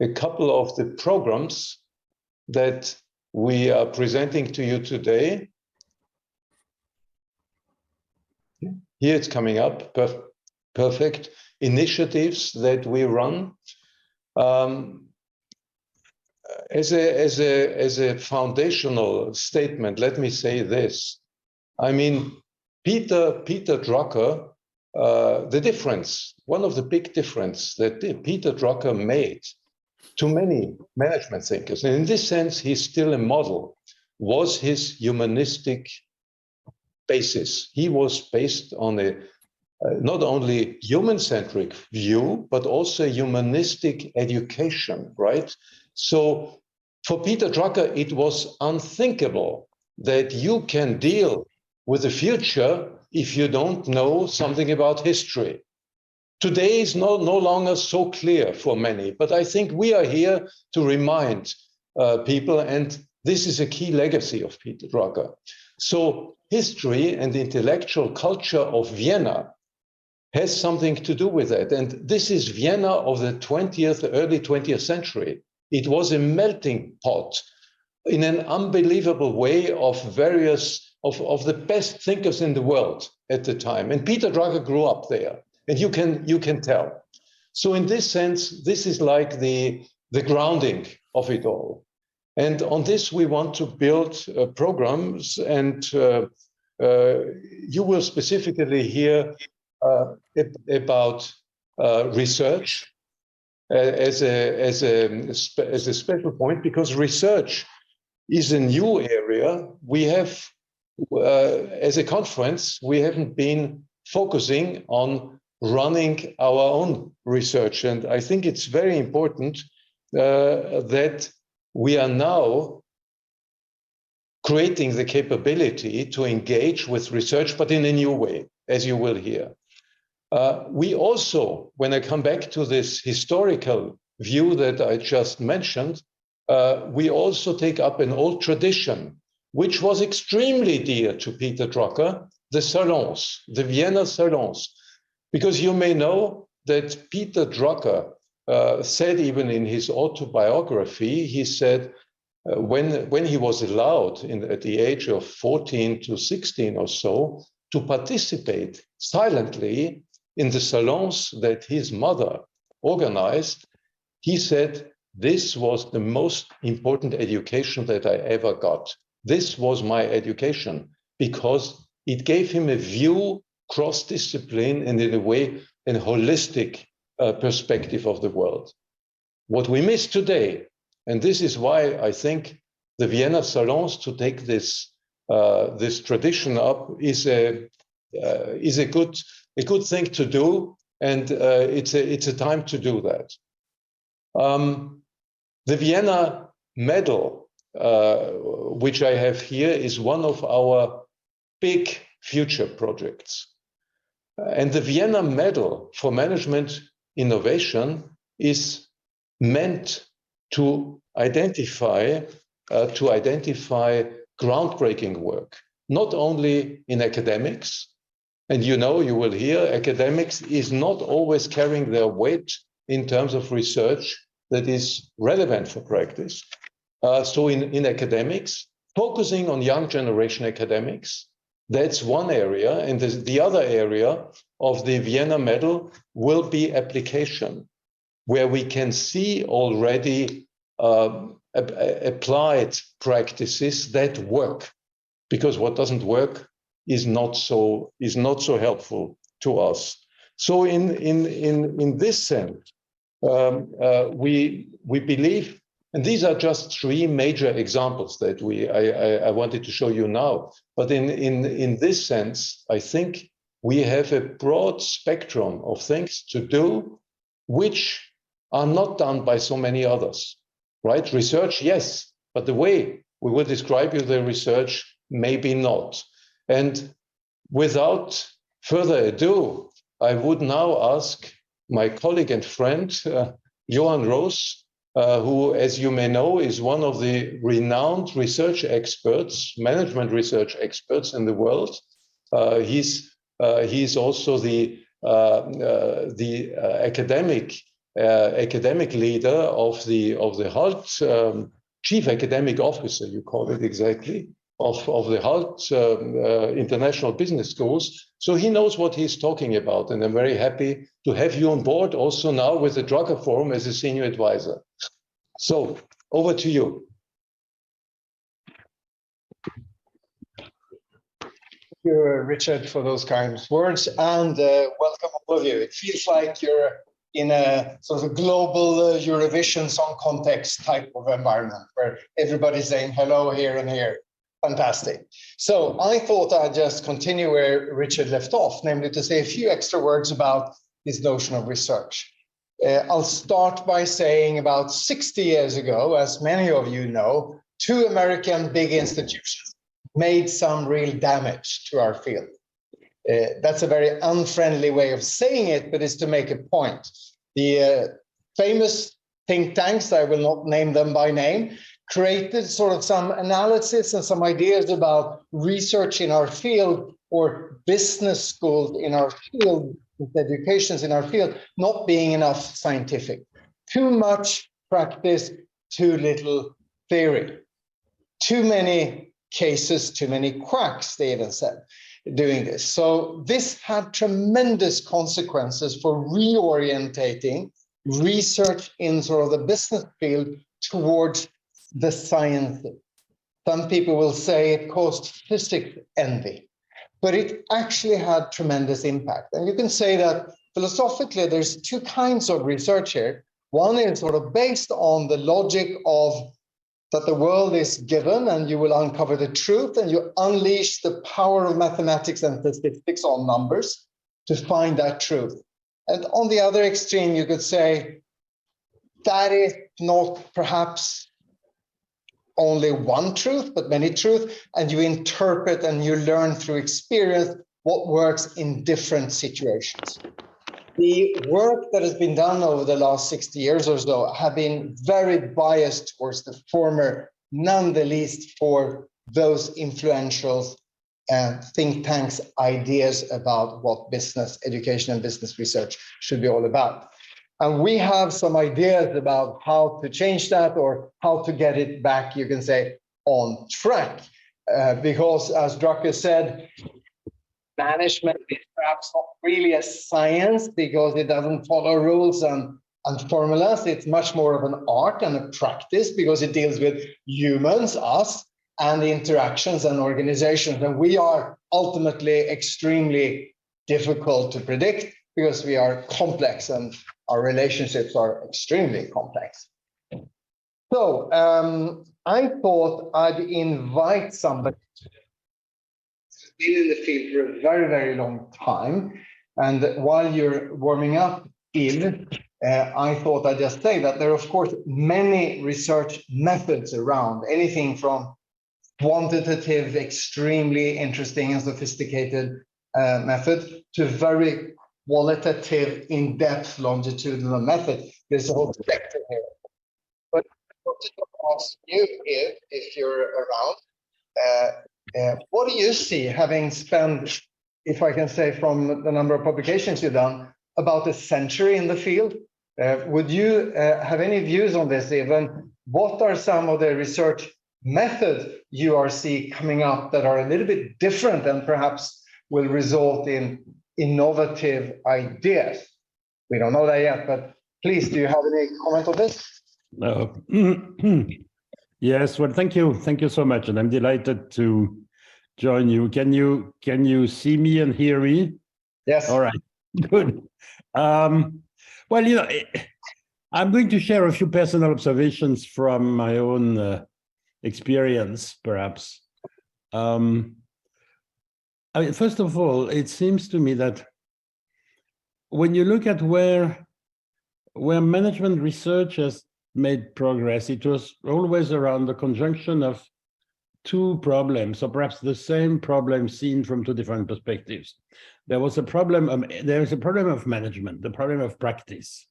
a couple of the programs that we are presenting to you today. Here it's coming up, perfect. Initiatives that we run. As a foundational statement, let me say this. I mean, Peter Drucker, the difference, one of the big difference that Peter Drucker made to many management thinkers, and in this sense, he's still a model, was his humanistic basis. He was based on a not only human-centric view, but also humanistic education, right? So for Peter Drucker, it was unthinkable that you can deal with the future if you don't know something about history. Today is no longer so clear for many, but I think we are here to remind people, and this is a key legacy of Peter Drucker. So history and the intellectual culture of Vienna has something to do with that. And this is Vienna of the early 20th century. It was a melting pot in an unbelievable way of various, of the best thinkers in the world at the time. And Peter Drucker grew up there, and you can tell. So in this sense, this is like the grounding of it all. And on this, we want to build programs, and you will specifically hear about research as a special point, because research is a new area. We have, as a conference, we haven't been focusing on running our own research. And I think it's very important that we are now creating the capability to engage with research, but in a new way, as you will hear. We also, when I come back to this historical view that I just mentioned, we also take up an old tradition, which was extremely dear to Peter Drucker, the salons, the Vienna salons. Because you may know that Peter Drucker said, even in his autobiography, he said, when he was allowed at the age of 14 to 16 or so to participate silently in the salons that his mother organized, he said, this was the most important education that I ever got. This was my education, because it gave him a view, cross-discipline, and in a way, a holistic perspective of the world. What we miss today, and this is why I think the Vienna salons, to take this tradition up, is a good thing to do, and it's a time to do that. The Vienna Medal, which I have here, is one of our big future projects. And the Vienna Medal for Management Innovation is meant to identify groundbreaking work, not only in academics. And you will hear academics is not always carrying their weight in terms of research that is relevant for practice. So in academics, focusing on young generation academics, that's one area. And the other area of the Vienna Medal will be application, where we can see already applied practices that work, because what doesn't work is not so helpful to us. So in this sense, we believe, and these are just three major examples that I wanted to show you now. But in this sense, I think we have a broad spectrum of things to do, which are not done by so many others, right? Research, yes, but the way we will describe you the research, maybe not. And without further ado, I would now ask my colleague and friend, Johan Roos, who, as you may know, is one of the renowned research experts, management research experts in the world. He's also the academic leader of the HALT, chief academic officer, you call it exactly, of the HALT International Business Schools. So he knows what he's talking about, and I'm very happy to have you on board also now with the Drucker Forum as a senior advisor. So over to you. Thank you, Richard, for those kind words, and welcome all of you. It feels like you're in a sort of global Eurovision Song Contest type of environment where everybody's saying hello here and here. Fantastic. So I thought I'd just continue where Richard left off, namely to say a few extra words about this notion of research. I'll start by saying about 60 years ago, as many of you know, two American big institutions made some real damage to our field. That's a very unfriendly way of saying it, but it's to make a point. The famous think tanks, I will not name them by name, created sort of some analysis and some ideas about research in our field or business schools in our field, educations in our field, not being enough scientific. Too much practice, too little theory. Too many cases, too many quacks, they even said, doing this. So this had tremendous consequences for reorientating research in sort of the business field towards the science. Some people will say it caused physics envy, but it actually had tremendous impact. And you can say that philosophically, there's two kinds of research here. One is sort of based on the logic of that the world is given and you will uncover the truth and you unleash the power of mathematics and statistics on numbers to find that truth. And on the other extreme, you could say that is not perhaps only one truth, but many truths, and you interpret and you learn through experience what works in different situations. The work that has been done over the last 60 years or so have been very biased towards the former, none the least for those influential think tanks' ideas about what business education and business research should be all about. And we have some ideas about how to change that or how to get it back, you can say, on track. Because as Drucker said, management is perhaps not really a science because it doesn't follow rules and formulas. It's much more of an art and a practice because it deals with humans, us, and the interactions and organizations. And we are ultimately extremely difficult to predict because we are complex and our relationships are extremely complex. So I thought I'd invite somebody who's been in the field for a very, very long time. And while you're warming up, Yves, I thought I'd just say that there are, of course, many research methods around, anything from quantitative, extremely interesting and sophisticated method to very qualitative, in-depth, longitudinal method. There's a whole spectrum here. But I wanted to ask you, if you're around, what do you see, having spent, if I can say from the number of publications you've done, about a century in the field? Would you have any views on this even? What are some of the research methods you are seeing coming up that are a little bit different and perhaps will result in innovative ideas? We don't know that yet, but please, do you have any comment on this? Yes, well, thank you so much, and I'm delighted to join you. Can you see me and hear me? Yes. All right, good. Well, I'm going to share a few personal observations from my own experience, perhaps. I mean, first of all, it seems to me that when you look at where management research has made progress, it was always around the conjunction of two problems, or perhaps the same problem seen from two different perspectives. There is a problem of management, the problem of practice.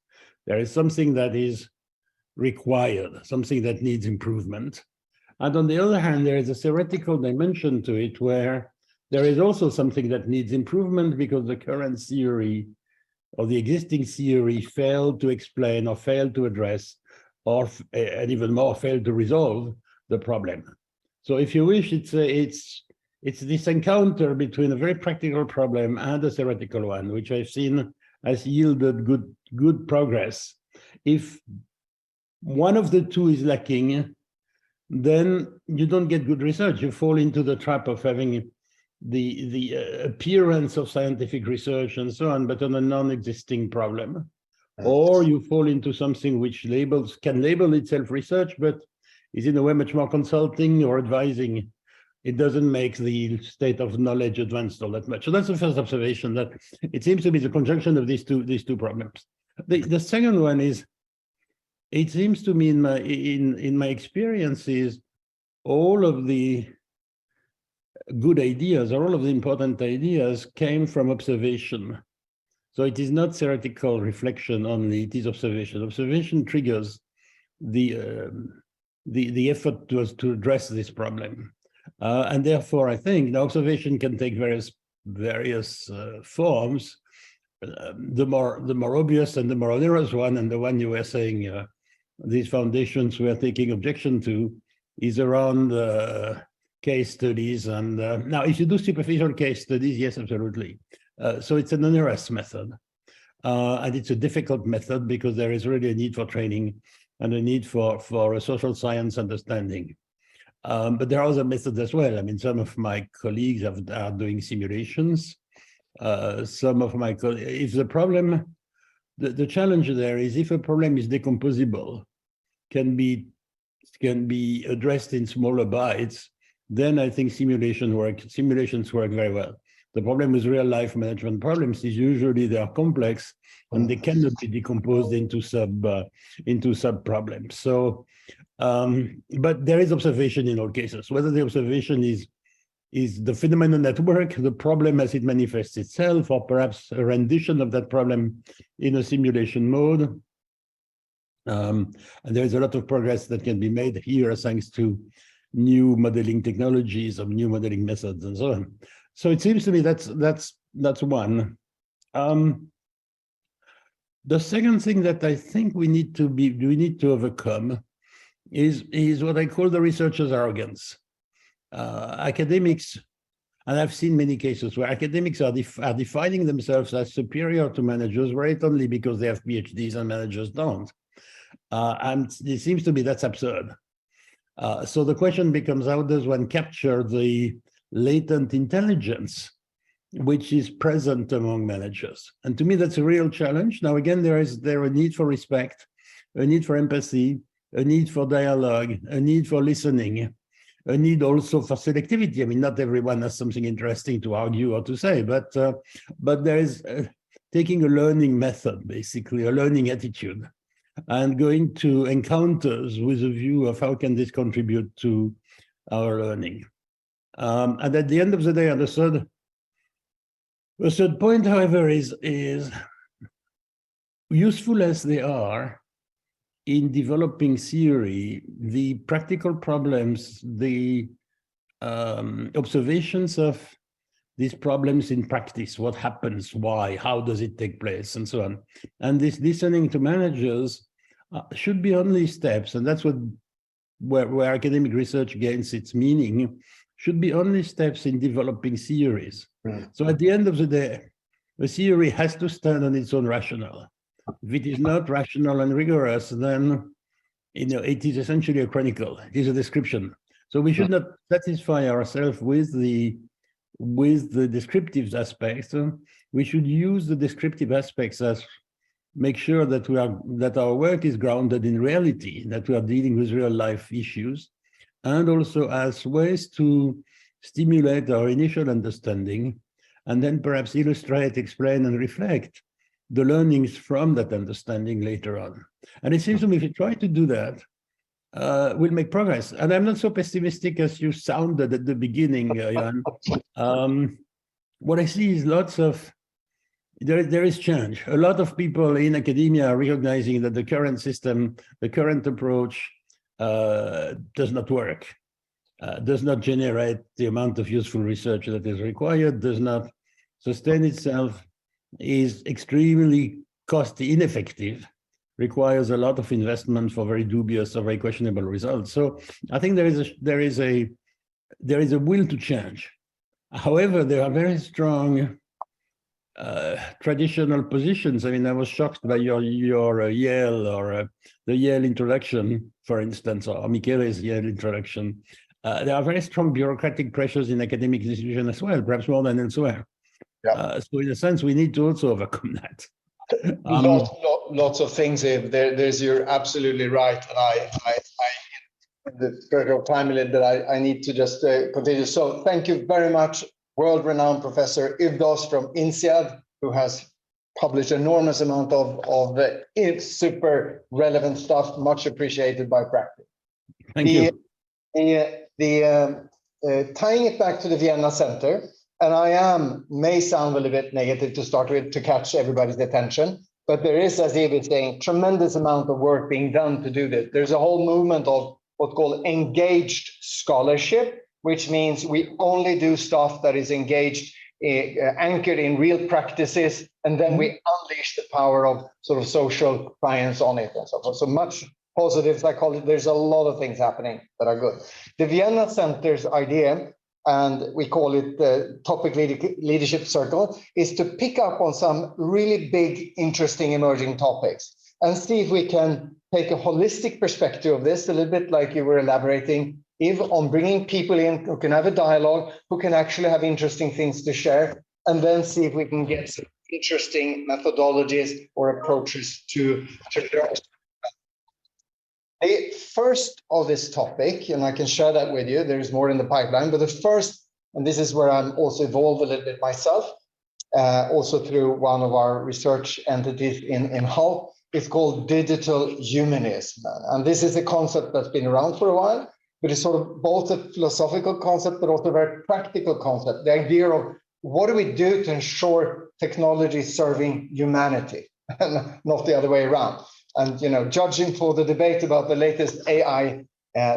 There is something that is required, something that needs improvement. And on the other hand, there is a theoretical dimension to it where there is also something that needs improvement because the current theory or the existing theory failed to explain or failed to address and even more failed to resolve the problem. So if you wish, it's this encounter between a very practical problem and a theoretical one, which I've seen has yielded good progress. If one of the two is lacking, then you don't get good research. You fall into the trap of having the appearance of scientific research and so on, but on a non-existing problem. Or you fall into something which can label itself research, but is in a way much more consulting or advising. It doesn't make the state of knowledge advanced all that much. So that's the first observation, that it seems to be the conjunction of these two problems. The second one is, it seems to me in my experiences, all of the good ideas, or all of the important ideas, came from observation. So it is not theoretical reflection only, it is observation. Observation triggers the effort to address this problem. And therefore, I think the observation can take various forms. The more obvious and the more onerous one, and the one you were saying these foundations were taking objection to, is around case studies. And now, if you do superficial case studies, yes, absolutely. So it's an onerous method. And it's a difficult method because there is really a need for training and a need for a social science understanding. But there are other methods as well. I mean, some of my colleagues are doing simulations. Some of my colleagues, if the problem, the challenge there is, if a problem is decomposable, can be addressed in smaller bites, then I think simulations work very well. The problem with real life management problems is usually they are complex and they cannot be decomposed into sub problems. So, but there is observation in all cases. Whether the observation is the phenomenon at work, the problem as it manifests itself, or perhaps a rendition of that problem in a simulation mode. And there is a lot of progress that can be made here thanks to new modeling technologies or new modeling methods and so on. So it seems to me that's one. The second thing that I think we need to overcome is what I call the researcher's arrogance. Academics, and I've seen many cases where academics are defining themselves as superior to managers, right, only because they have PhDs and managers don't. And it seems to me that's absurd. So the question becomes, how does one capture the latent intelligence which is present among managers? And to me, that's a real challenge. Now, again, there is a need for respect, a need for empathy, a need for dialogue, a need for listening, a need also for selectivity. I mean, not everyone has something interesting to argue or to say, but there is taking a learning method, basically, a learning attitude, and going to encounters with a view of how can this contribute to our learning. And at the end of the day, the third point, however, is useful as they are in developing theory, the practical problems, the observations of these problems in practice, what happens, why, how does it take place, and so on. And this listening to managers should be only steps, and that's where academic research gains its meaning, should be only steps in developing theories. So at the end of the day, a theory has to stand on its own rationale. If it is not rational and rigorous, then it is essentially a chronicle. It is a description. So we should not satisfy ourselves with the descriptive aspects. We should use the descriptive aspects as make sure that our work is grounded in reality, that we are dealing with real life issues, and also as ways to stimulate our initial understanding, and then perhaps illustrate, explain, and reflect the learnings from that understanding later on. And it seems to me if you try to do that, we'll make progress. And I'm not so pessimistic as you sounded at the beginning, Jan. What I see is there is change. A lot of people in academia are recognizing that the current system, the current approach does not work, does not generate the amount of useful research that is required, does not sustain itself, is extremely cost ineffective, requires a lot of investment for very dubious or very questionable results. So I think there is a will to change. However, there are very strong traditional positions. I mean, I was shocked by your Yale or the Yale introduction, for instance, or Michele's Yale introduction. There are very strong bureaucratic pressures in academic institutions as well, perhaps more than elsewhere. Yeah. So in a sense, we need to also overcome that. Lots of things. You're absolutely right, and in the spirit of time limit that I need to just continue. So thank you very much, world-renowned Professor Yvdos from INSEAD, who has published enormous amount of super relevant stuff, much appreciated by practice. Thank you. Tying it back to the Vienna Center, and may sound a little bit negative to start with to catch everybody's attention, but there is, as Eve is saying, tremendous amount of work being done to do this. There's a whole movement of what's called engaged scholarship, which means we only do stuff that is engaged, anchored in real practices, and then we unleash the power of sort of social science on it and so forth. So much positive psychology. There's a lot of things happening that are good. The Vienna Center's idea, and we call it the Topic Leadership Circle, is to pick up on some really big, interesting emerging topics and see if we can take a holistic perspective of this, a little bit like you were elaborating, Eve, on bringing people in who can have a dialogue, who can actually have interesting things to share, and then see if we can get some interesting methodologies or approaches to address. The first of this topic, and I can share that with you, there's more in the pipeline, but the first, and this is where I'm also involved a little bit myself, also through one of our research entities in Hull, it's called digital humanism. And this is a concept that's been around for a while, but it's sort of both a philosophical concept, but also a very practical concept. The idea of what do we do to ensure technology serving humanity, and not the other way around. And, judging for the debate about the latest AI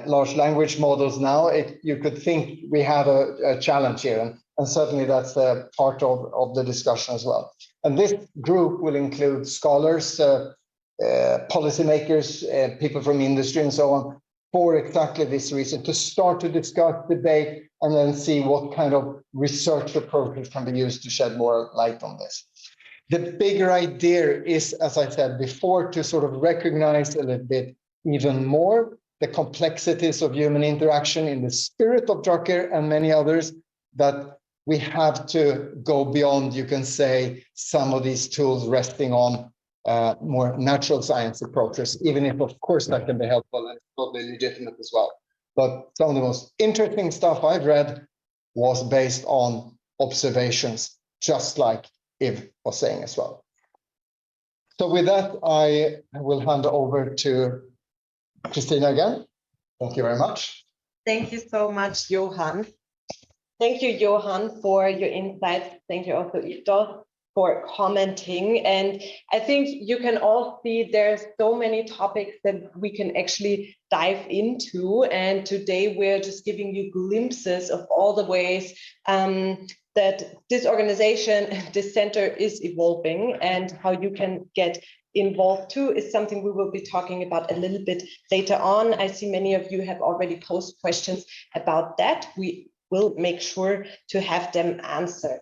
large language models now, you could think we have a challenge here. And certainly that's part of the discussion as well. And this group will include scholars, policymakers, people from industry and so on, for exactly this reason, to start to discuss, debate, and then see what kind of research approaches can be used to shed more light on this. The bigger idea is, as I said before, to sort of recognize a little bit even more the complexities of human interaction in the spirit of Drucker and many others, that we have to go beyond, you can say, some of these tools resting on more natural science approaches, even if, of course, that can be helpful and totally legitimate as well. But some of the most interesting stuff I've read was based on observations, just like Eve was saying as well. So with that, I will hand over to Christina again. Thank you very much. Thank you so much, Johan. Thank you, Johan, for your insights. Thank you also, Yvdos, for commenting. And I think you can all see there's so many topics that we can actually dive into. And today we're just giving you glimpses of all the ways that this organization, this center is evolving, and how you can get involved too is something we will be talking about a little bit later on. I see many of you have already posed questions about that. We will make sure to have them answered.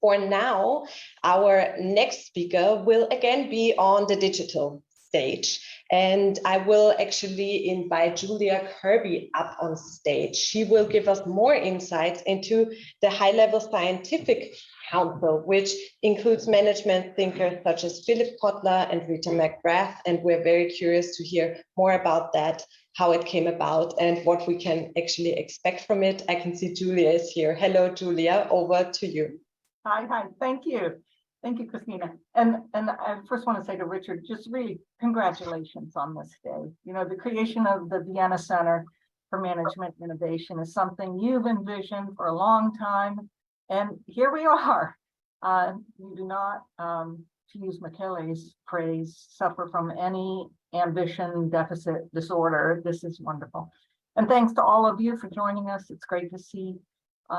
For now, our next speaker will again be on the digital stage. And I will actually invite Julia Kirby up on stage. She will give us more insights into the high-level scientific council, which includes management thinkers such as Philip Kotler and Rita McGrath. And we're very curious to hear more about that, how it came about and what we can actually expect from it. I can see Julia is here. Hello, Julia, over to you. Hi, thank you. Thank you, Christina. And I first want to say to Richard, just really congratulations on this day. You know, the creation of the Vienna Center for Management Innovation is something you've envisioned for a long time. And here we are. You do not, to use Michele's phrase, suffer from any ambition deficit disorder. This is wonderful. And thanks to all of you for joining us. It's great to see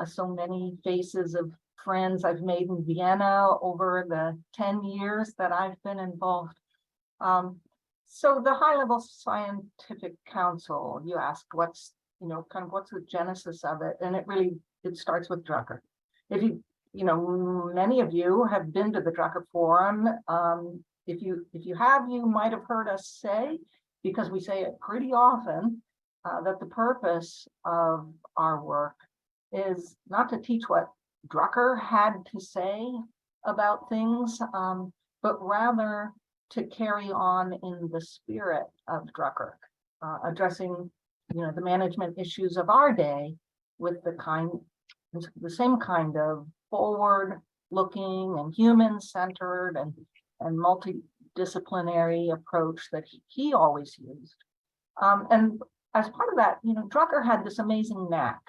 so many faces of friends I've made in Vienna over the 10 years that I've been involved. So the high-level scientific council, you asked what's, kind of what's the genesis of it? And it starts with Drucker. If many of you have been to the Drucker Forum. If you have, you might have heard us say, because we say it pretty often, that the purpose of our work is not to teach what Drucker had to say about things, but rather to carry on in the spirit of Drucker, addressing, the management issues of our day with the same kind of forward-looking and human-centered and multidisciplinary approach that he always used. And as part of that, Drucker had this amazing knack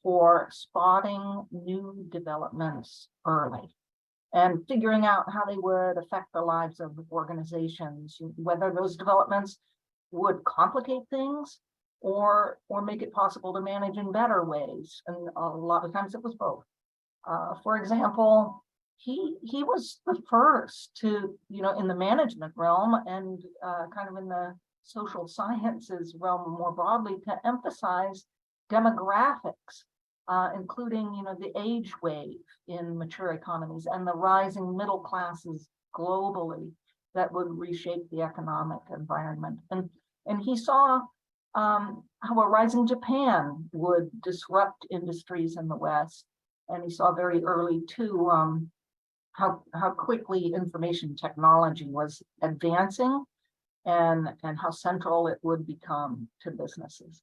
for spotting new developments early and figuring out how they would affect the lives of organizations, whether those developments would complicate things or make it possible to manage in better ways. And a lot of times it was both. For example, he was the first to, in the management realm and kind of in the social sciences realm more broadly, to emphasize demographics, including, the age wave in mature economies and the rising middle classes globally that would reshape the economic environment. And he saw how a rising Japan would disrupt industries in the West. And he saw very early too how quickly information technology was advancing and how central it would become to businesses.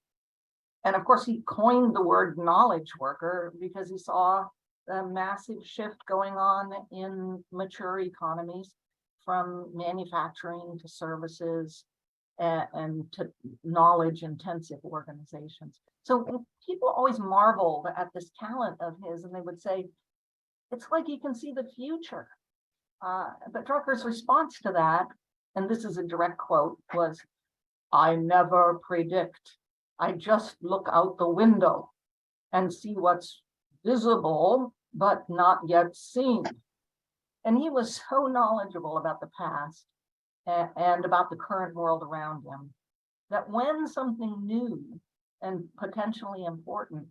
And of course, he coined the word knowledge worker because he saw a massive shift going on in mature economies from manufacturing to services and to knowledge intensive organizations. So people always marveled at this talent of his, and they would say, it's like he can see the future. But Drucker's response to that, and this is a direct quote, was, "I never predict. I just look out the window and see what's visible, but not yet seen." And he was so knowledgeable about the past and about the current world around him that when something new and potentially important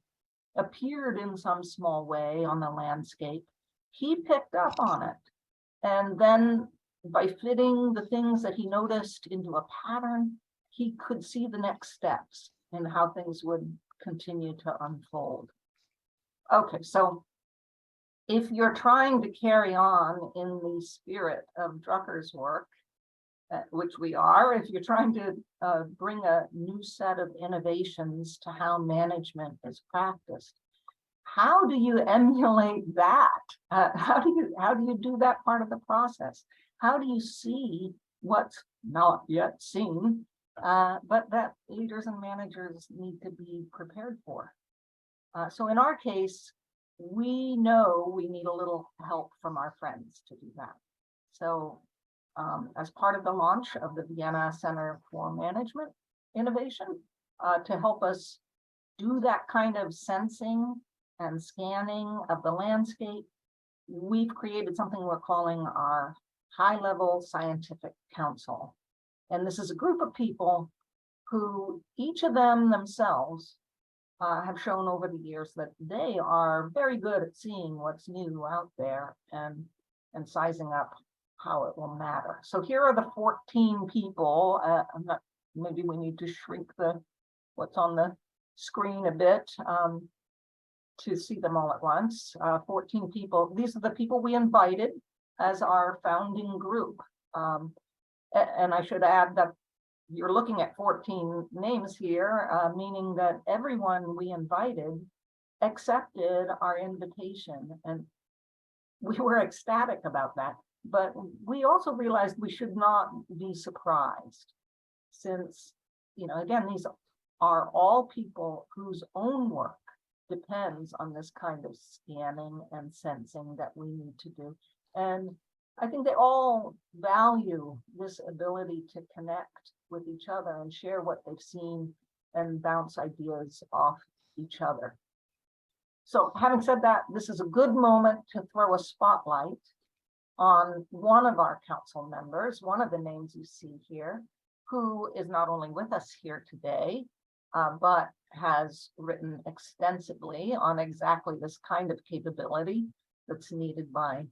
appeared in some small way on the landscape, he picked up on it. And then by fitting the things that he noticed into a pattern, he could see the next steps and how things would continue to unfold. Okay, so if you're trying to carry on in the spirit of Drucker's work, which we are, if you're trying to bring a new set of innovations to how management is practiced, how do you emulate that? How do you do that part of the process? How do you see what's not yet seen, but that leaders and managers need to be prepared for? So in our case, we know we need a little help from our friends to do that. So as part of the launch of the Vienna Center for Management Innovation, to help us do that kind of sensing and scanning of the landscape, we've created something we're calling our High-Level Scientific Council. And this is a group of people who each of them themselves have shown over the years that they are very good at seeing what's new out there and sizing up how it will matter. So here are the 14 people. Maybe we need to shrink what's on the screen a bit to see them all at once. 14 people. These are the people we invited as our founding group. And I should add that you're looking at 14 names here, meaning that everyone we invited accepted our invitation. And we were ecstatic about that. But we also realized we should not be surprised, since, again, these are all people whose own work depends on this kind of scanning and sensing that we need to do. And I think they all value this ability to connect with each other and share what they've seen and bounce ideas off each other. So having said that, this is a good moment to throw a spotlight on one of our council members, one of the names you see here, who is not only with us here today, but has written extensively on exactly this kind of capability that's needed by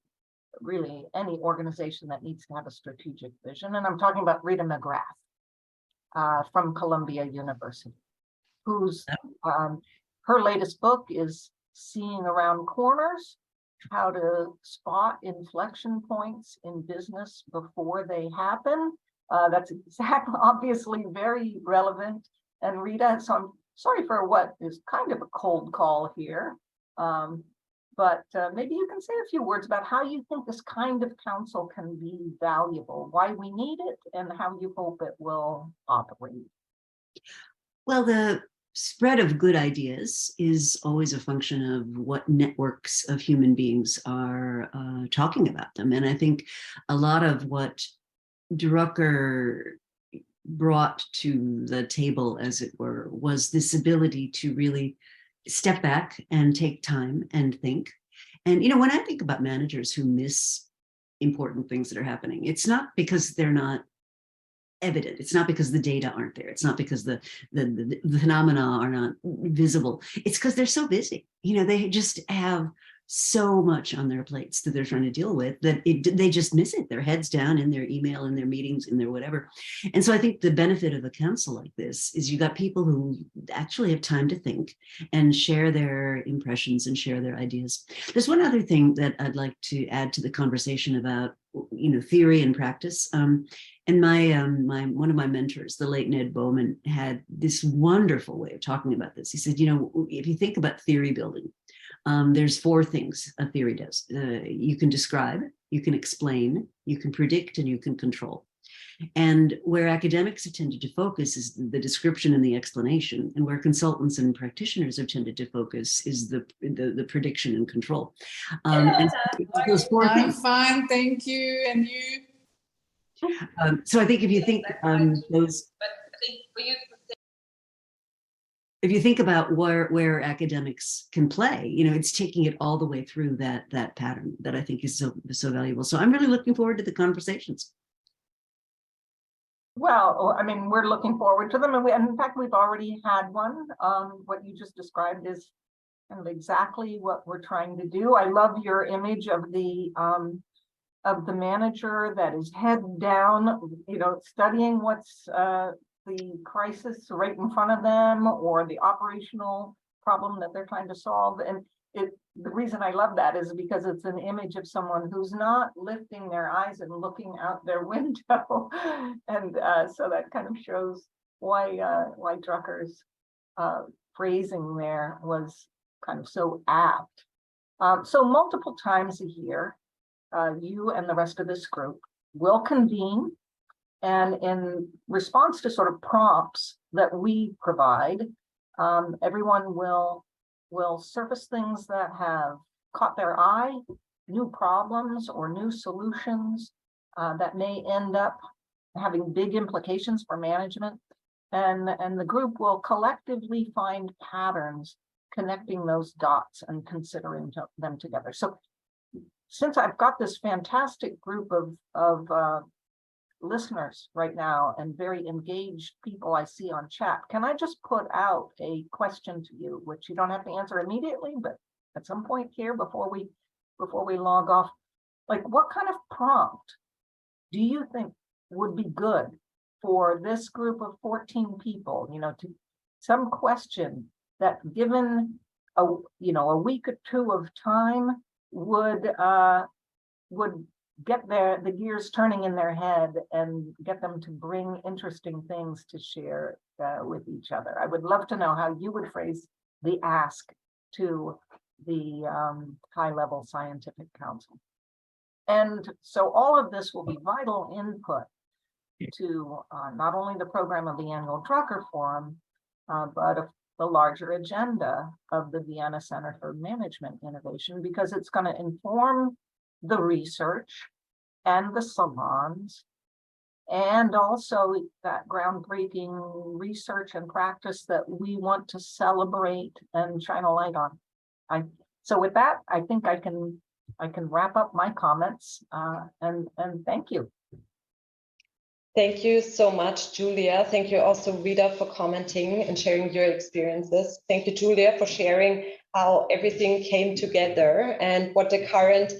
really any organization that needs to have a strategic vision. And I'm talking about Rita McGrath from Columbia University, whose her latest book is Seeing Around Corners: How to Spot Inflection Points in Business Before They Happen. That's exactly, obviously very relevant. And Rita, so I'm sorry for what is kind of a cold call here, but maybe you can say a few words about how you think this kind of council can be valuable, why we need it, and how you hope it will operate. Well, the spread of good ideas is always a function of what networks of human beings are talking about them. And I think a lot of what Drucker brought to the table, as it were, was this ability to really step back and take time and think. And, when I think about managers who miss important things that are happening, it's not because they're not evident. It's not because the data aren't there. It's not because the phenomena are not visible. It's because they're so busy. They just have so much on their plates that they're trying to deal with that they just miss it. Their heads down in their email, in their meetings, in their whatever. And so I think the benefit of a council like this is you got people who actually have time to think and share their impressions and share their ideas. There's one other thing that I'd like to add to the conversation about, theory and practice. And one of my mentors, the late Ned Bowman, had this wonderful way of talking about this. He said, if you think about theory building, there's 4 things a theory does. You can describe, you can explain, you can predict, and you can control. And where academics have tended to focus is the description and the explanation, and where consultants and practitioners have tended to focus is the prediction and control. And those 4 I'm things. fine, thank you. And you? So I think if you think those. If you think about where academics can play, it's taking it all the way through that pattern that I think is so valuable. So I'm really looking forward to the conversations. Well, I mean, we're looking forward to them, and in fact, we've already had one. What you just described is kind of exactly what we're trying to do. I love your image of the manager that is head down, studying what's the crisis right in front of them, or the operational problem that they're trying to solve. And the reason I love that is because it's an image of someone who's not lifting their eyes and looking out their window. And so that kind of shows why Drucker's phrasing there was kind of so apt. So multiple times a year, you and the rest of this group will convene, and in response to sort of prompts that we provide, everyone will surface things that have caught their eye, new problems or new solutions that may end up having big implications for management. And the group will collectively find patterns connecting those dots and considering them together. So since I've got this fantastic group of listeners right now and very engaged people I see on chat, can I just put out a question to you, which you don't have to answer immediately, but at some point here before we log off? Like, what kind of prompt do you think would be good for this group of 14 people, to some question that given a week or two of time would get the gears turning in their head and get them to bring interesting things to share with each other? I would love to know how you would phrase the ask to the high-level scientific council. And so all of this will be vital input to not only the program of the annual Drucker Forum, but of the larger agenda of the Vienna Center for Management Innovation, because it's going to inform the research and the salons, and also that groundbreaking research and practice that we want to celebrate and shine a light on. So with that, I think I can wrap up my comments and thank you. Thank you so much, Julia. Thank you also, Rita, for commenting and sharing your experiences. Thank you, Julia, for sharing how everything came together and what the current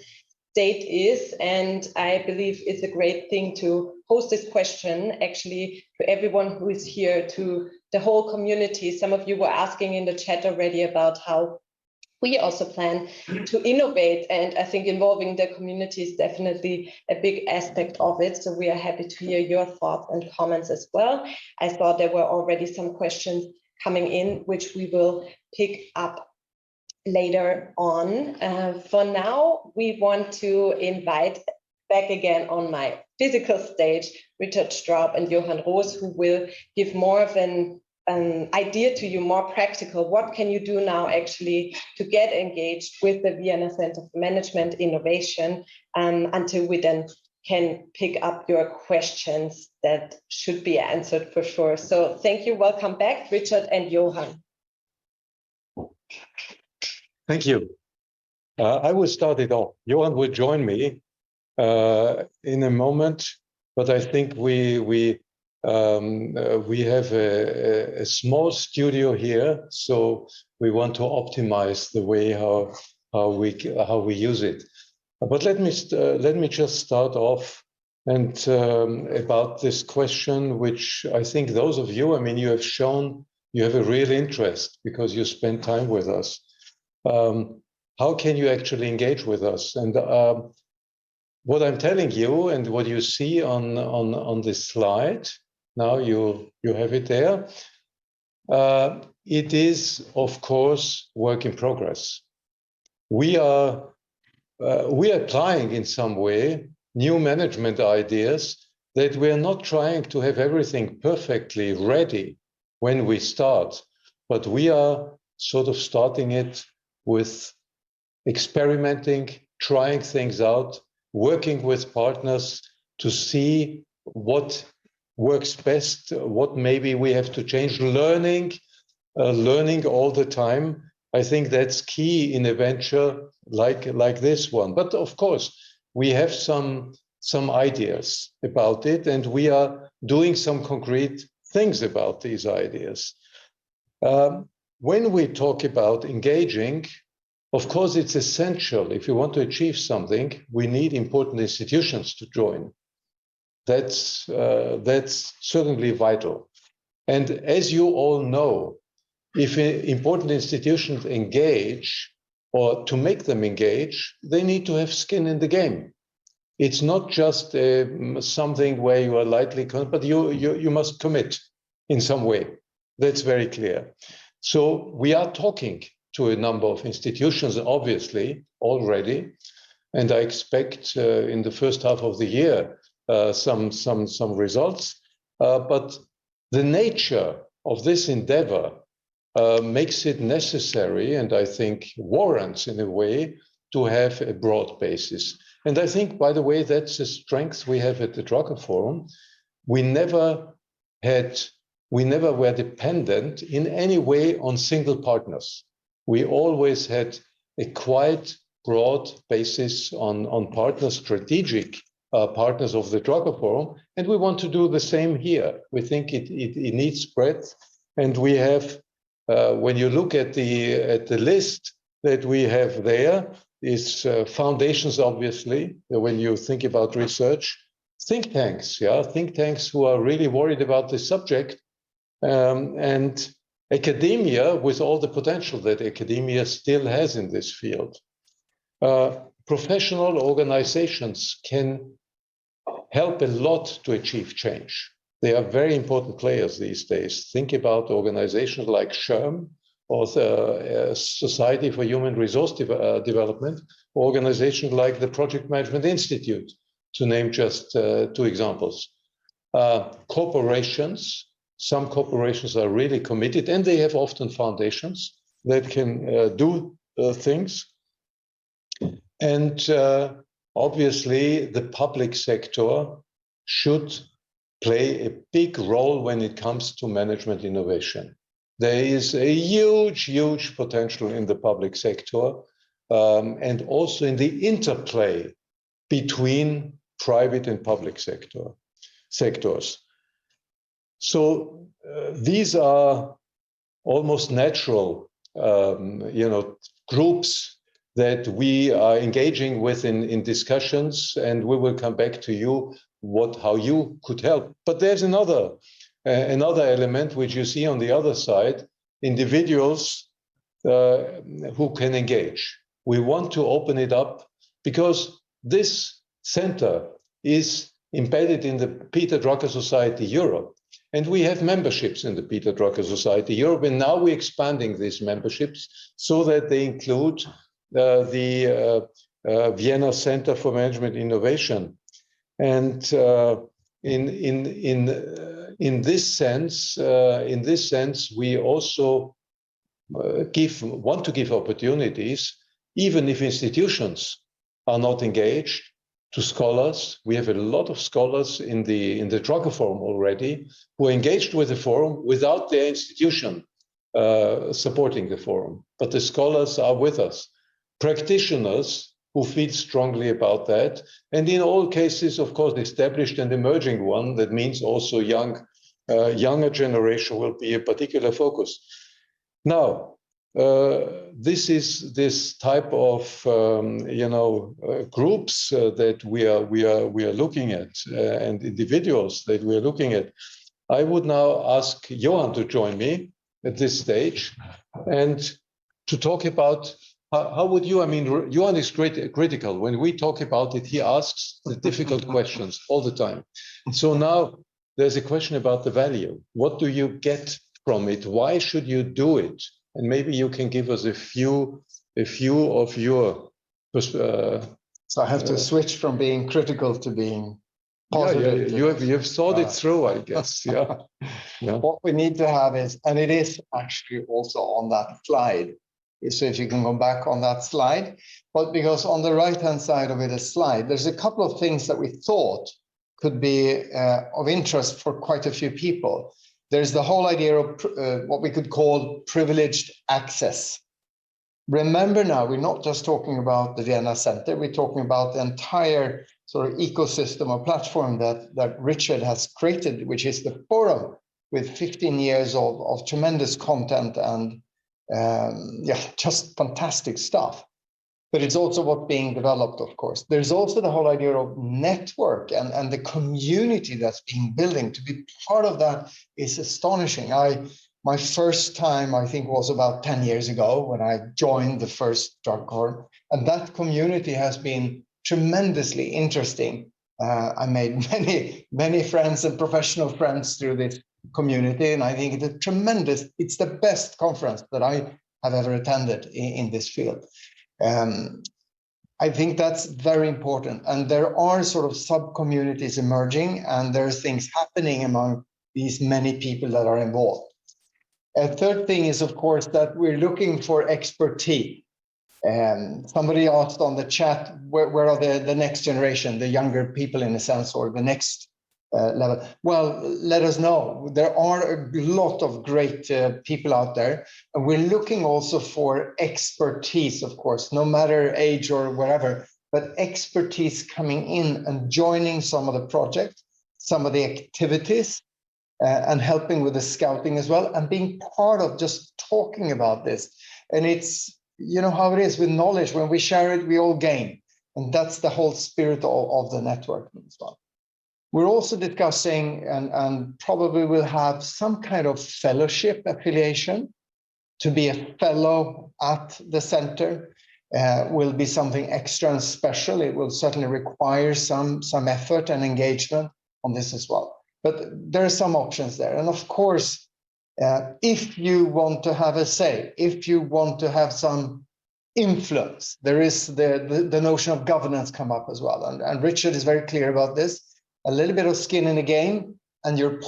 state is. And I believe it's a great thing to host this question actually to everyone who is here, to the whole community. Some of you were asking in the chat already about how we also plan to innovate, and I think involving the community is definitely a big aspect of it. So we are happy to hear your thoughts and comments as well. I thought there were already some questions coming in, which we will pick up later on. For now, we want to invite back again on my physical stage Richard Straub and Johann Roos, who will give more of an idea to you, more practical. What can you do now actually to get engaged with the Vienna Center for Management Innovation until we then can pick up your questions that should be answered for sure. So thank you. Welcome back, Richard and Johann. Thank you. I will start it off. Johann will join me in a moment, but I think we have a small studio here, so we want to optimize the way how we use it. But let me just start off and about this question, which I think those of you, I mean, you have shown you have a real interest because you spend time with us. How can you actually engage with us? And what I'm telling you and what you see on this slide, now you have it there. It is, of course, work in progress. We are trying in some way new management ideas that we are not trying to have everything perfectly ready when we start, but we are sort of starting it with experimenting, trying things out, working with partners to see what works best, what maybe we have to change, learning all the time. I think that's key in a venture like this one. But of course, we have some ideas about it, and we are doing some concrete things about these ideas. When we talk about engaging, of course, it's essential. If you want to achieve something, we need important institutions to join. That's certainly vital. And as you all know, if important institutions engage, or to make them engage, they need to have skin in the game. It's not just something where you are lightly, but you must commit in some way. That's very clear. So we are talking to a number of institutions, obviously, already, and I expect in the first half of the year some results. But the nature of this endeavor makes it necessary, and I think warrants in a way, to have a broad basis. And I think, by the way, that's a strength we have at the Drucker Forum. We never were dependent in any way on single partners. We always had a quite broad basis on partners, strategic partners of the Drucker Forum, and we want to do the same here. We think it needs breadth, and we have, when you look at the list that we have there, is foundations, obviously, when you think about research, think tanks, think tanks who are really worried about this subject, and academia with all the potential that academia still has in this field. Professional organizations can help a lot to achieve change. They are very important players these days. Think about organizations like SHRM, or the Society for Human Resource Development, or organizations like the Project Management Institute, to name just 2 examples. Corporations, some corporations are really committed, and they have often foundations that can do things. And obviously, the public sector should play a big role when it comes to management innovation. There is a huge, huge potential in the public sector, and also in the interplay between private and public sectors. So these are almost natural, groups that we are engaging with in discussions, and we will come back to you how you could help. But there's another element which you see on the other side: individuals who can engage. We want to open it up because this center is embedded in the Peter Drucker Society Europe, and we have memberships in the Peter Drucker Society Europe, and now we're expanding these memberships so that they include the Vienna Center for Management Innovation. And in this sense, we also want to give opportunities, even if institutions are not engaged, to scholars. We have a lot of scholars in the Drucker Forum already who are engaged with the forum without their institution supporting the forum. But the scholars are with us. Practitioners who feel strongly about that, and in all cases, of course, established and emerging one. That means also younger generation will be a particular focus. Now, this type of groups that we are looking at, and individuals that we are looking at. I would now ask Johan to join me at this stage and to talk about. How would you, Johan is critical. When we talk about it, he asks the difficult questions all the time. So now there's a question about the value. What do you get from it? Why should you do it? And maybe you can give us a few of your. So I have to switch from being critical to being positive. Yeah, you have thought it through, I guess. Yeah. What we need to have is, and it is actually also on that slide. So if you can go back on that slide, but because on the right-hand side of it, a slide, there's a couple of things that we thought could be of interest for quite a few people. There's the whole idea of what we could call privileged access. Remember now, we're not just talking about the Vienna Center, we're talking about the entire sort of ecosystem or platform that Richard has created, which is the forum, with 15 years of tremendous content and just fantastic stuff. But it's also what's being developed, of course. There's also the whole idea of network and the community that's being building. To be part of that is astonishing. My first time, I think, was about 10 years ago when I joined the first Drug Corps, and that community has been tremendously interesting. I made many friends and professional friends through this community, and I think it's the best conference that I have ever attended in this field. I think that's very important, and there are sort of sub-communities emerging, and there's things happening among these many people that are involved. A third thing is, of course, that we're looking for expertise. Somebody asked on the chat, where are the next generation, the younger people in a sense, or the next level? Well, let us know. There are a lot of great people out there, and we're looking also for expertise, of course, no matter age or wherever, but expertise coming in and joining some of the projects, some of the activities, and helping with the scouting as well, and being part of just talking about this. And it's, you know how it is with knowledge, when we share it, we all gain. And that's the whole spirit of the network as well. We're also discussing and probably will have some kind of fellowship affiliation. To be a fellow at the center will be something extra and special. It will certainly require some effort and engagement on this as well. But there are some options there. And of course, if you want to have a say, if you want to have some influence, there is the notion of governance come up as well. And Richard is very clear about this. A little bit of skin in the game, and you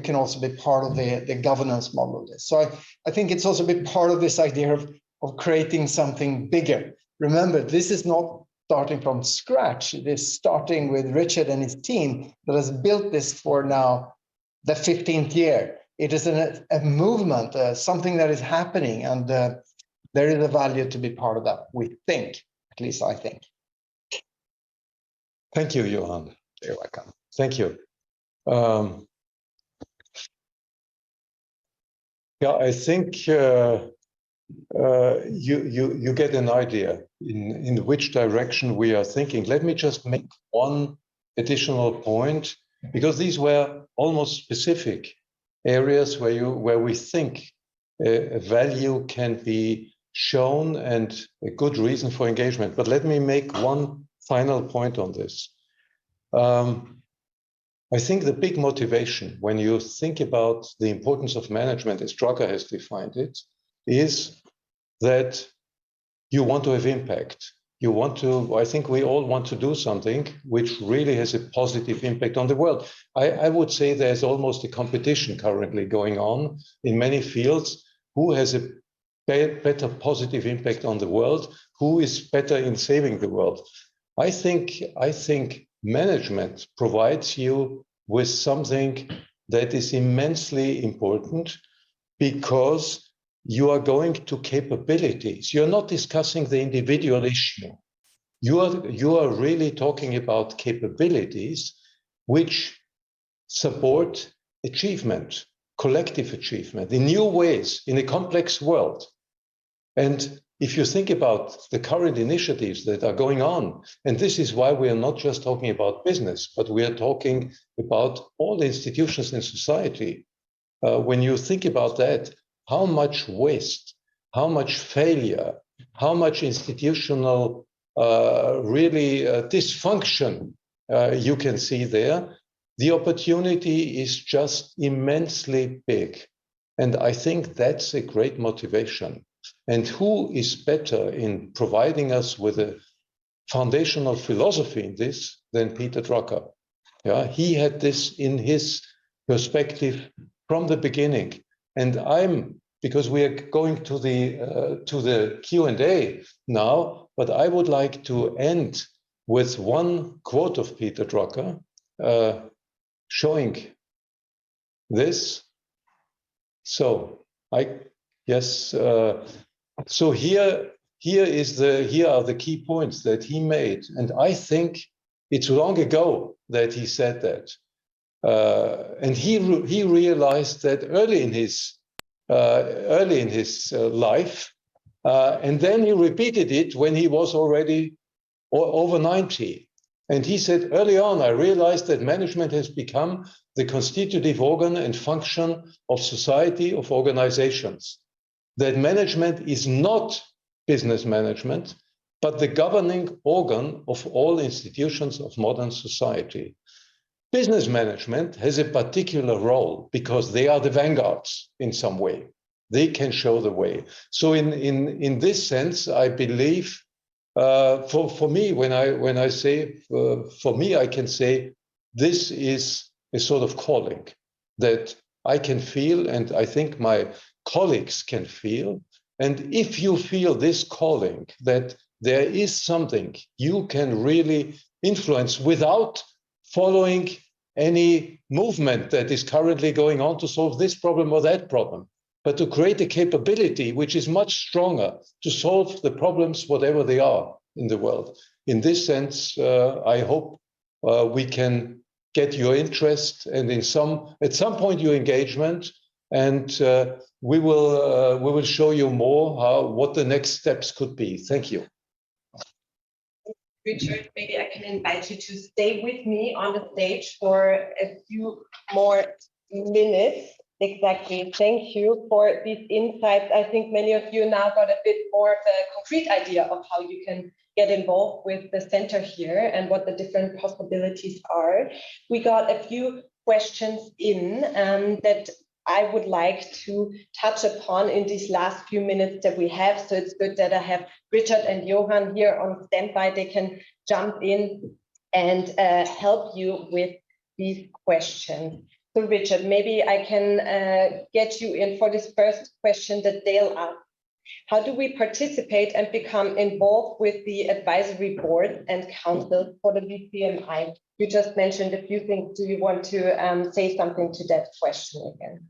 can also be part of the governance model of this. So I think it's also a bit part of this idea of creating something bigger. Remember, this is not starting from scratch. It is starting with Richard and his team that has built this for now the 15th year. It is a movement, something that is happening, and there is a value to be part of that, we think, at least I think. Thank you, Johan. You're welcome. Thank you. Yeah, I think you get an idea in which direction we are thinking. Let me just make one additional point, because these were almost specific areas where we think a value can be shown and a good reason for engagement. But let me make one final point on this. I think the big motivation when you think about the importance of management, as Drucker has defined it, is that you want to have impact. You want to, I think we all want to do something which really has a positive impact on the world. I would say there's almost a competition currently going on in many fields. Who has a better positive impact on the world? Who is better in saving the world? I think management provides you with something that is immensely important, because you are going to capabilities. You're not discussing the individual issue. You are really talking about capabilities which support achievement, collective achievement in new ways in a complex world. And if you think about the current initiatives that are going on, and this is why we are not just talking about business, but we are talking about all institutions in society. When you think about that, how much waste, how much failure, how much institutional dysfunction you can see there, the opportunity is just immensely big. And I think that's a great motivation. And who is better in providing us with a foundational philosophy in this than Peter Drucker? Yeah, he had this in his perspective from the beginning. And because we are going to the Q&A now, but I would like to end with one quote of Peter Drucker, showing this. So so here are the key points that he made, and I think it's long ago that he said that, and he realized that early in his life, and then he repeated it when he was already over 90. And he said, early on, I realized that management has become the constitutive organ and function of society, of organizations. That management is not business management, but the governing organ of all institutions of modern society. Business management has a particular role because they are the vanguards in some way. They can show the way. So in this sense, I believe, for me, when I say, for me, I can say this is a sort of calling that I can feel, and I think my colleagues can feel. And if you feel this calling, that there is something you can really influence without following any movement that is currently going on to solve this problem or that problem, but to create a capability which is much stronger to solve the problems, whatever they are in the world. In this sense, I hope we can get your interest and at some point your engagement, and we will show you more what the next steps could be. Thank you. Richard, maybe I can invite you to stay with me on the stage for a few more minutes. Exactly. Thank you for these insights. I think many of you now got a bit more of a concrete idea of how you can get involved with the center here and what the different possibilities are. We got a few questions in that I would like to touch upon in these last few minutes that we have. So it's good that I have Richard and Johan here on standby. They can jump in and help you with these questions. So Richard, maybe I can get you in for this first question that Dale asked. How do we participate and become involved with the advisory board and council for the VCMI? You just mentioned a few things. Do you want to say something to that question again?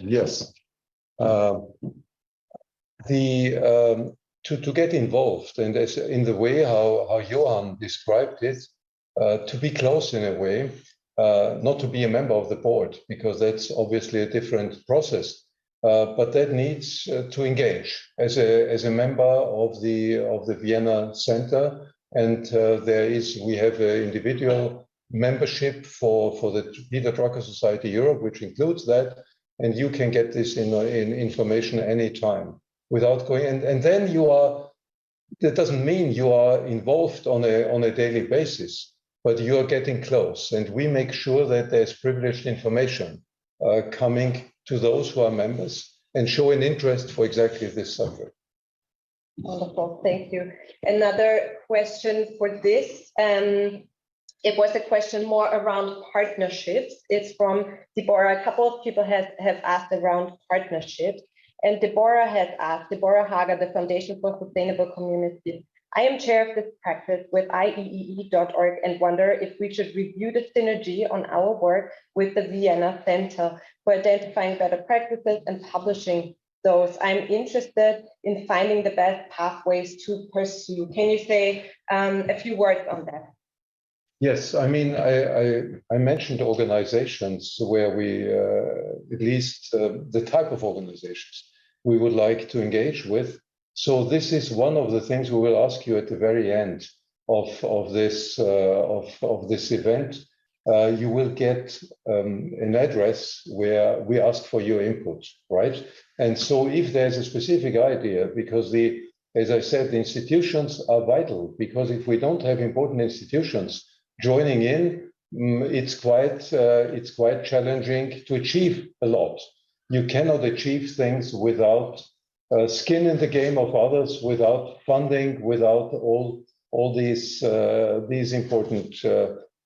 Yes. To get involved, and as in the way how Johan described it, to be close in a way, not to be a member of the board, because that's obviously a different process. But that needs to engage as a member of the Vienna Center, and we have an individual membership for the Peter Drucker Society Europe, which includes that, and you can get this in information anytime without going. And then that doesn't mean you are involved on a daily basis, but you are getting close, and we make sure that there's privileged information coming to those who are members and show an interest for exactly this subject. Wonderful, thank you. Another question for this. It was a question more around partnerships. It's from Deborah. A couple of people have asked around partnerships. And Deborah has asked, Deborah Hager, the Foundation for Sustainable Communities. I am chair of this practice with IEEE.org and wonder if we should review the synergy on our work with the Vienna Center for identifying better practices and publishing those. I'm interested in finding the best pathways to pursue. Can you say a few words on that? Yes, I mean, I mentioned organizations where we, at least the type of organizations we would like to engage with. So this is one of the things we will ask you at the very end of this event. You will get an address where we ask for your input, right? And so if there's a specific idea, because as I said, the institutions are vital, because if we don't have important institutions joining in, it's quite challenging to achieve a lot. You cannot achieve things without skin in the game of others, without funding, without all these important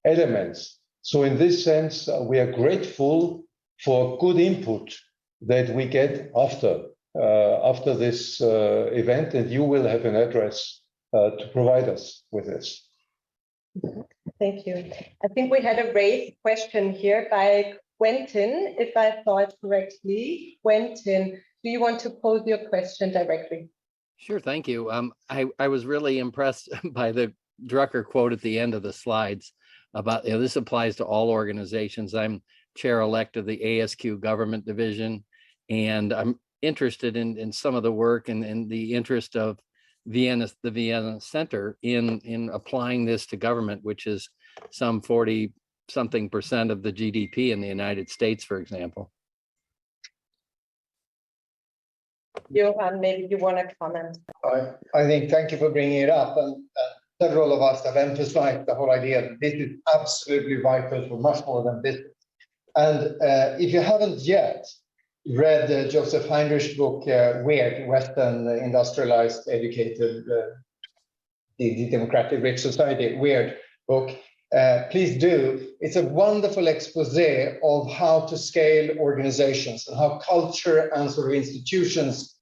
elements. So in this sense, we are grateful for good input that we get after this event, and you will have an address to provide us with this. Thank you. I think we had a raised question here by Quentin, if I saw it correctly. Quentin, do you want to pose your question directly? Sure, thank you. I was really impressed by the Drucker quote at the end of the slides about, this applies to all organizations. I'm chair-elect of the ASQ government division, and I'm interested in some of the work and the interest of the Vienna Center in applying this to government, which is some 40-something% of the GDP in the United States, for example. Johan, maybe you want to comment. I think, thank you for bringing it up. And several of us have emphasized the whole idea that this is absolutely vital for much more than business. And if you haven't yet read Joseph Heinrich's book, Weird, Western Industrialized Educated, the Democratic Rich Society, Weird book, please do. It's a wonderful expose of how to scale organizations and how culture and sort of institutions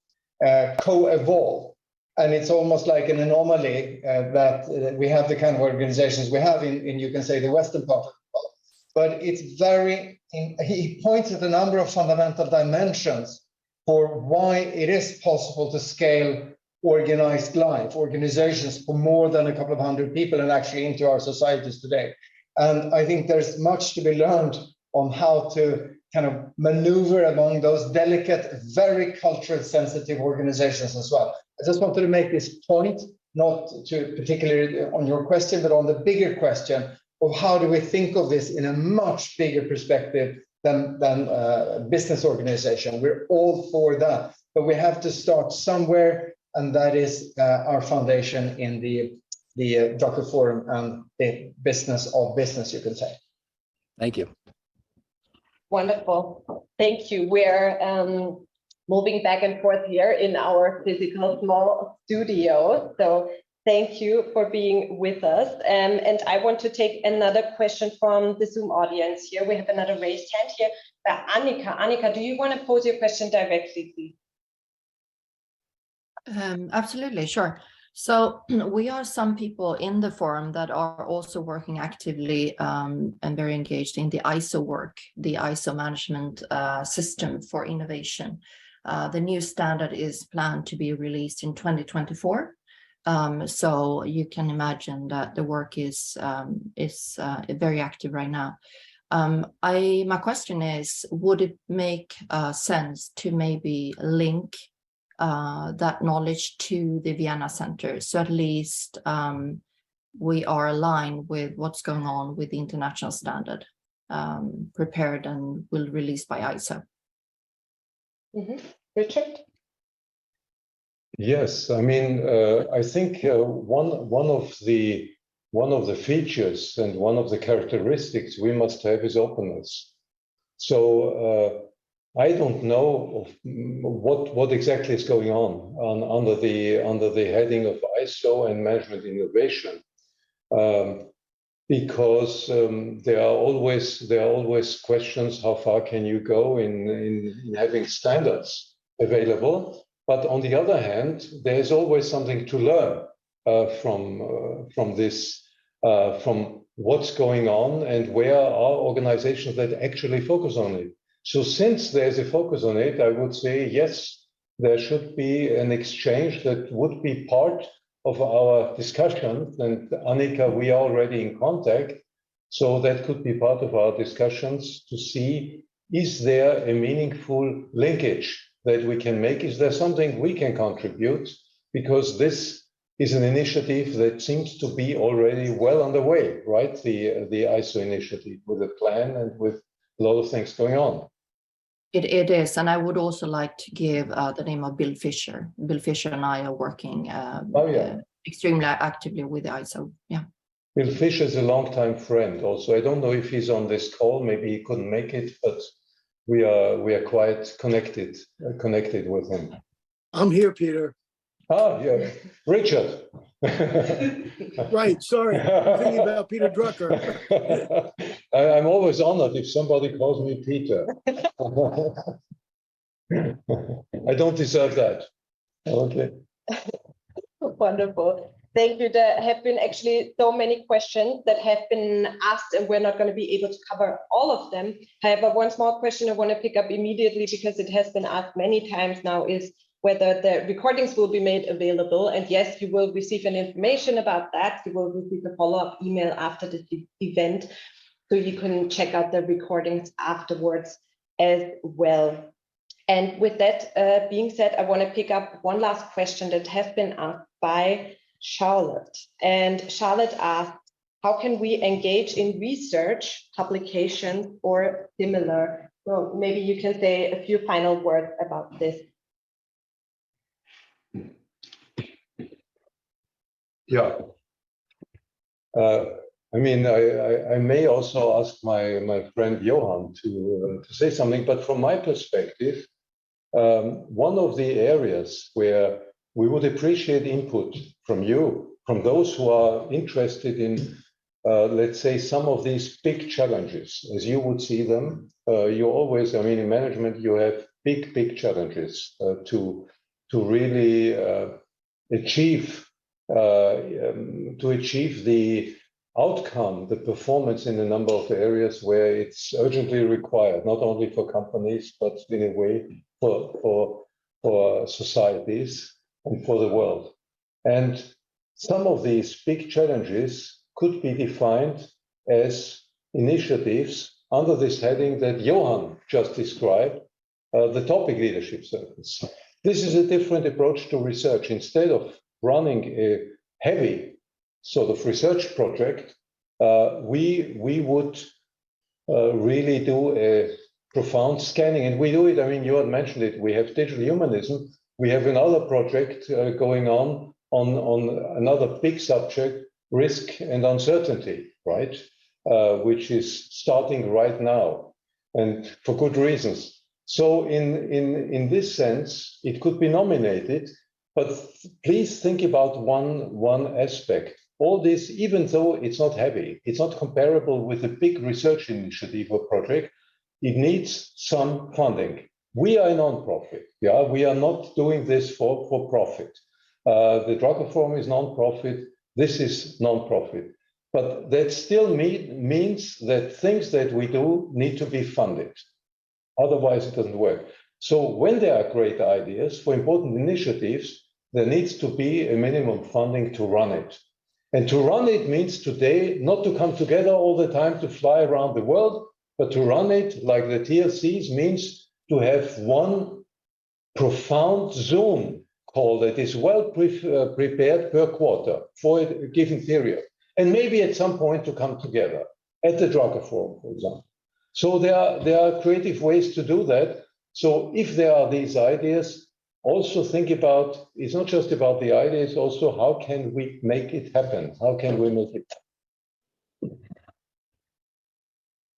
co-evolve. And it's almost like an anomaly that we have the kind of organizations we have in you can say, the Western part of the world. But it's he points at a number of fundamental dimensions for why it is possible to scale organized life, organizations for more than a couple of hundred people and actually into our societies today. And I think there's much to be learned on how to kind of maneuver among those delicate, very culturally sensitive organizations as well. I just wanted to make this point not to particularly on your question, but on the bigger question of how do we think of this in a much bigger perspective than business organization. We're all for that, but we have to start somewhere, and that is our foundation in the Drucker Forum and the business of business, you can say. Thank you. Wonderful. Thank you. We're moving back and forth here in our physical small studio. So thank you for being with us. And I want to take another question from the Zoom audience here. We have another raised hand here by Annika. Annika, do you want to pose your question directly, please? Absolutely, sure. So we are some people in the forum that are also working actively and very engaged in the ISO work, the ISO management system for innovation. The new standard is planned to be released in 2024. So you can imagine that the work is very active right now. My question is, would it make sense to maybe link that knowledge to the Vienna Center, so at least we are aligned with what's going on with the international standard, prepared and will released by ISO. Richard? Yes, I mean, I think one of the features and one of the characteristics we must have is openness. So I don't know what exactly is going on under the heading of ISO and management innovation, because there are always questions: how far can you go in having standards available? But on the other hand, there is always something to learn from this, from what's going on, and where are organizations that actually focus on it. So since there's a focus on it, I would say, yes, there should be an exchange that would be part of our discussions. And Annika, we are already in contact. So that could be part of our discussions to see, is there a meaningful linkage that we can make? Is there something we can contribute? Because this is an initiative that seems to be already well underway, right? The ISO initiative, with a plan and with a lot of things going on. It is, and I would also like to give the name of Bill Fisher. Bill Fisher and I are working extremely actively with the ISO. Yeah. Bill Fisher is a longtime friend. Also, I don't know if he's on this call. Maybe he couldn't make it, but we are quite connected with him. I'm here, Peter. Ah, yeah, Richard. Right, sorry, I'm thinking about Peter Drucker. I'm always honored if somebody calls me Peter. I don't deserve that. Okay. Wonderful. Thank you. There have been actually so many questions that have been asked, and we're not going to be able to cover all of them. However, one small question I want to pick up immediately, because it has been asked many times now, is whether the recordings will be made available. And yes, you will receive an information about that. You will receive a follow-up email after the event, so you can check out the recordings afterwards as well. And with that being said, I want to pick up one last question that has been asked by Charlotte. And Charlotte asked, how can we engage in research, publications, or similar? So maybe you can say a few final words about this. Yeah. I mean, I may also ask my friend Johan to say something, but from my perspective, one of the areas where we would appreciate input from you, from those who are interested in, let's say, some of these big challenges, as you would see them. You always, I mean, in management, you have big challenges to really achieve the outcome, the performance in a number of areas where it's urgently required, not only for companies, but in a way for societies and for the world. And some of these big challenges could be defined as initiatives under this heading that Johan just described, the topic leadership circles. This is a different approach to research. Instead of running heavy sort of research project, we would really do a profound scanning, and we do it. I mean, you had mentioned it. We have digital humanism. We have another project going on another big subject, risk and uncertainty, right? Which is starting right now, and for good reasons. So in this sense, it could be nominated, but please think about one aspect. All this, even though it's not heavy, it's not comparable with a big research initiative or project, it needs some funding. We are a non-profit, yeah? We are not doing this for profit. The Drucker Forum is non-profit, this is non-profit. But that still means that things that we do need to be funded. Otherwise, it doesn't work. So when there are great ideas for important initiatives, there needs to be a minimum funding to run it. And to run it means today not to come together all the time to fly around the world, but to run it like the TLCs means to have one profound Zoom call that is well prepared per quarter for a given period. And maybe at some point to come together at the Drucker Forum, for example. So there are creative ways to do that. So if there are these ideas, also think about, it's not just about the idea, it's also how can we make it happen? How can we make it happen?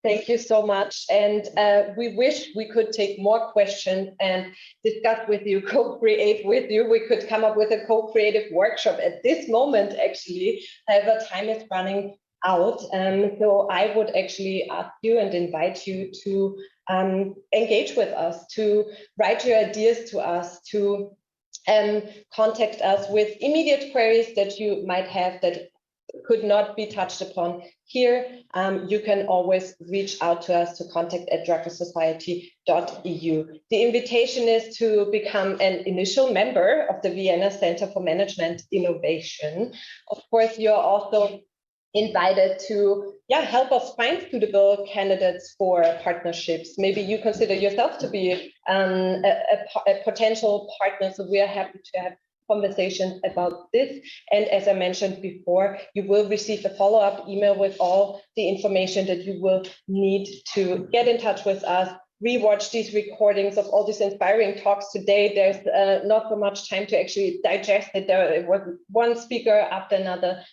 Thank you so much. And we wish we could take more questions and discuss with you, co-create with you. We could come up with a co-creative workshop at this moment, actually. However, time is running out. So I would actually ask you and invite you to engage with us, to write your ideas to us, to contact us with immediate queries that you might have that could not be touched upon here. You can always reach out to us to contact@druckersociety.eu. The invitation is to become an initial member of the Vienna Center for Management Innovation. Of course, you're also invited to help us find suitable candidates for partnerships. Maybe you consider yourself to be a potential partner, so we are happy to have conversations about this. And as I mentioned before, you will receive a follow-up email with all the information that you will need to get in touch with us, rewatch these recordings of all these inspiring talks today. There's not so much time to actually digest it. There was one speaker after another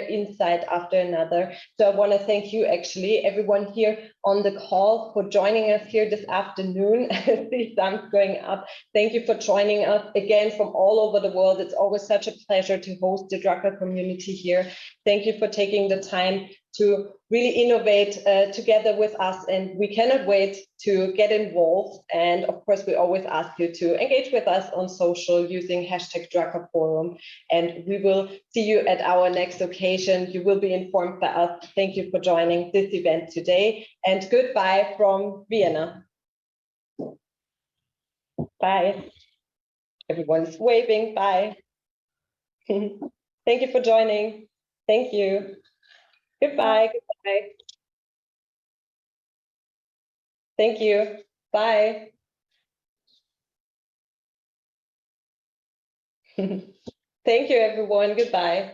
insight after another. So I want to thank you, actually, everyone here on the call for joining us here this afternoon. I see thumbs going up. Thank you for joining us again from all over the world. It's always such a pleasure to host the Drucker community here. Thank you for taking the time to really innovate together with us, and we cannot wait to get involved. And of course, we always ask you to engage with us on social using #DruckerForum, and we will see you at our next occasion. You will be informed by us. Thank you for joining this event today, and goodbye from Vienna. Bye. Everyone's waving. Bye. Thank you for joining. Thank you. Goodbye. Goodbye. Thank you. Bye. Thank you, everyone. Goodbye.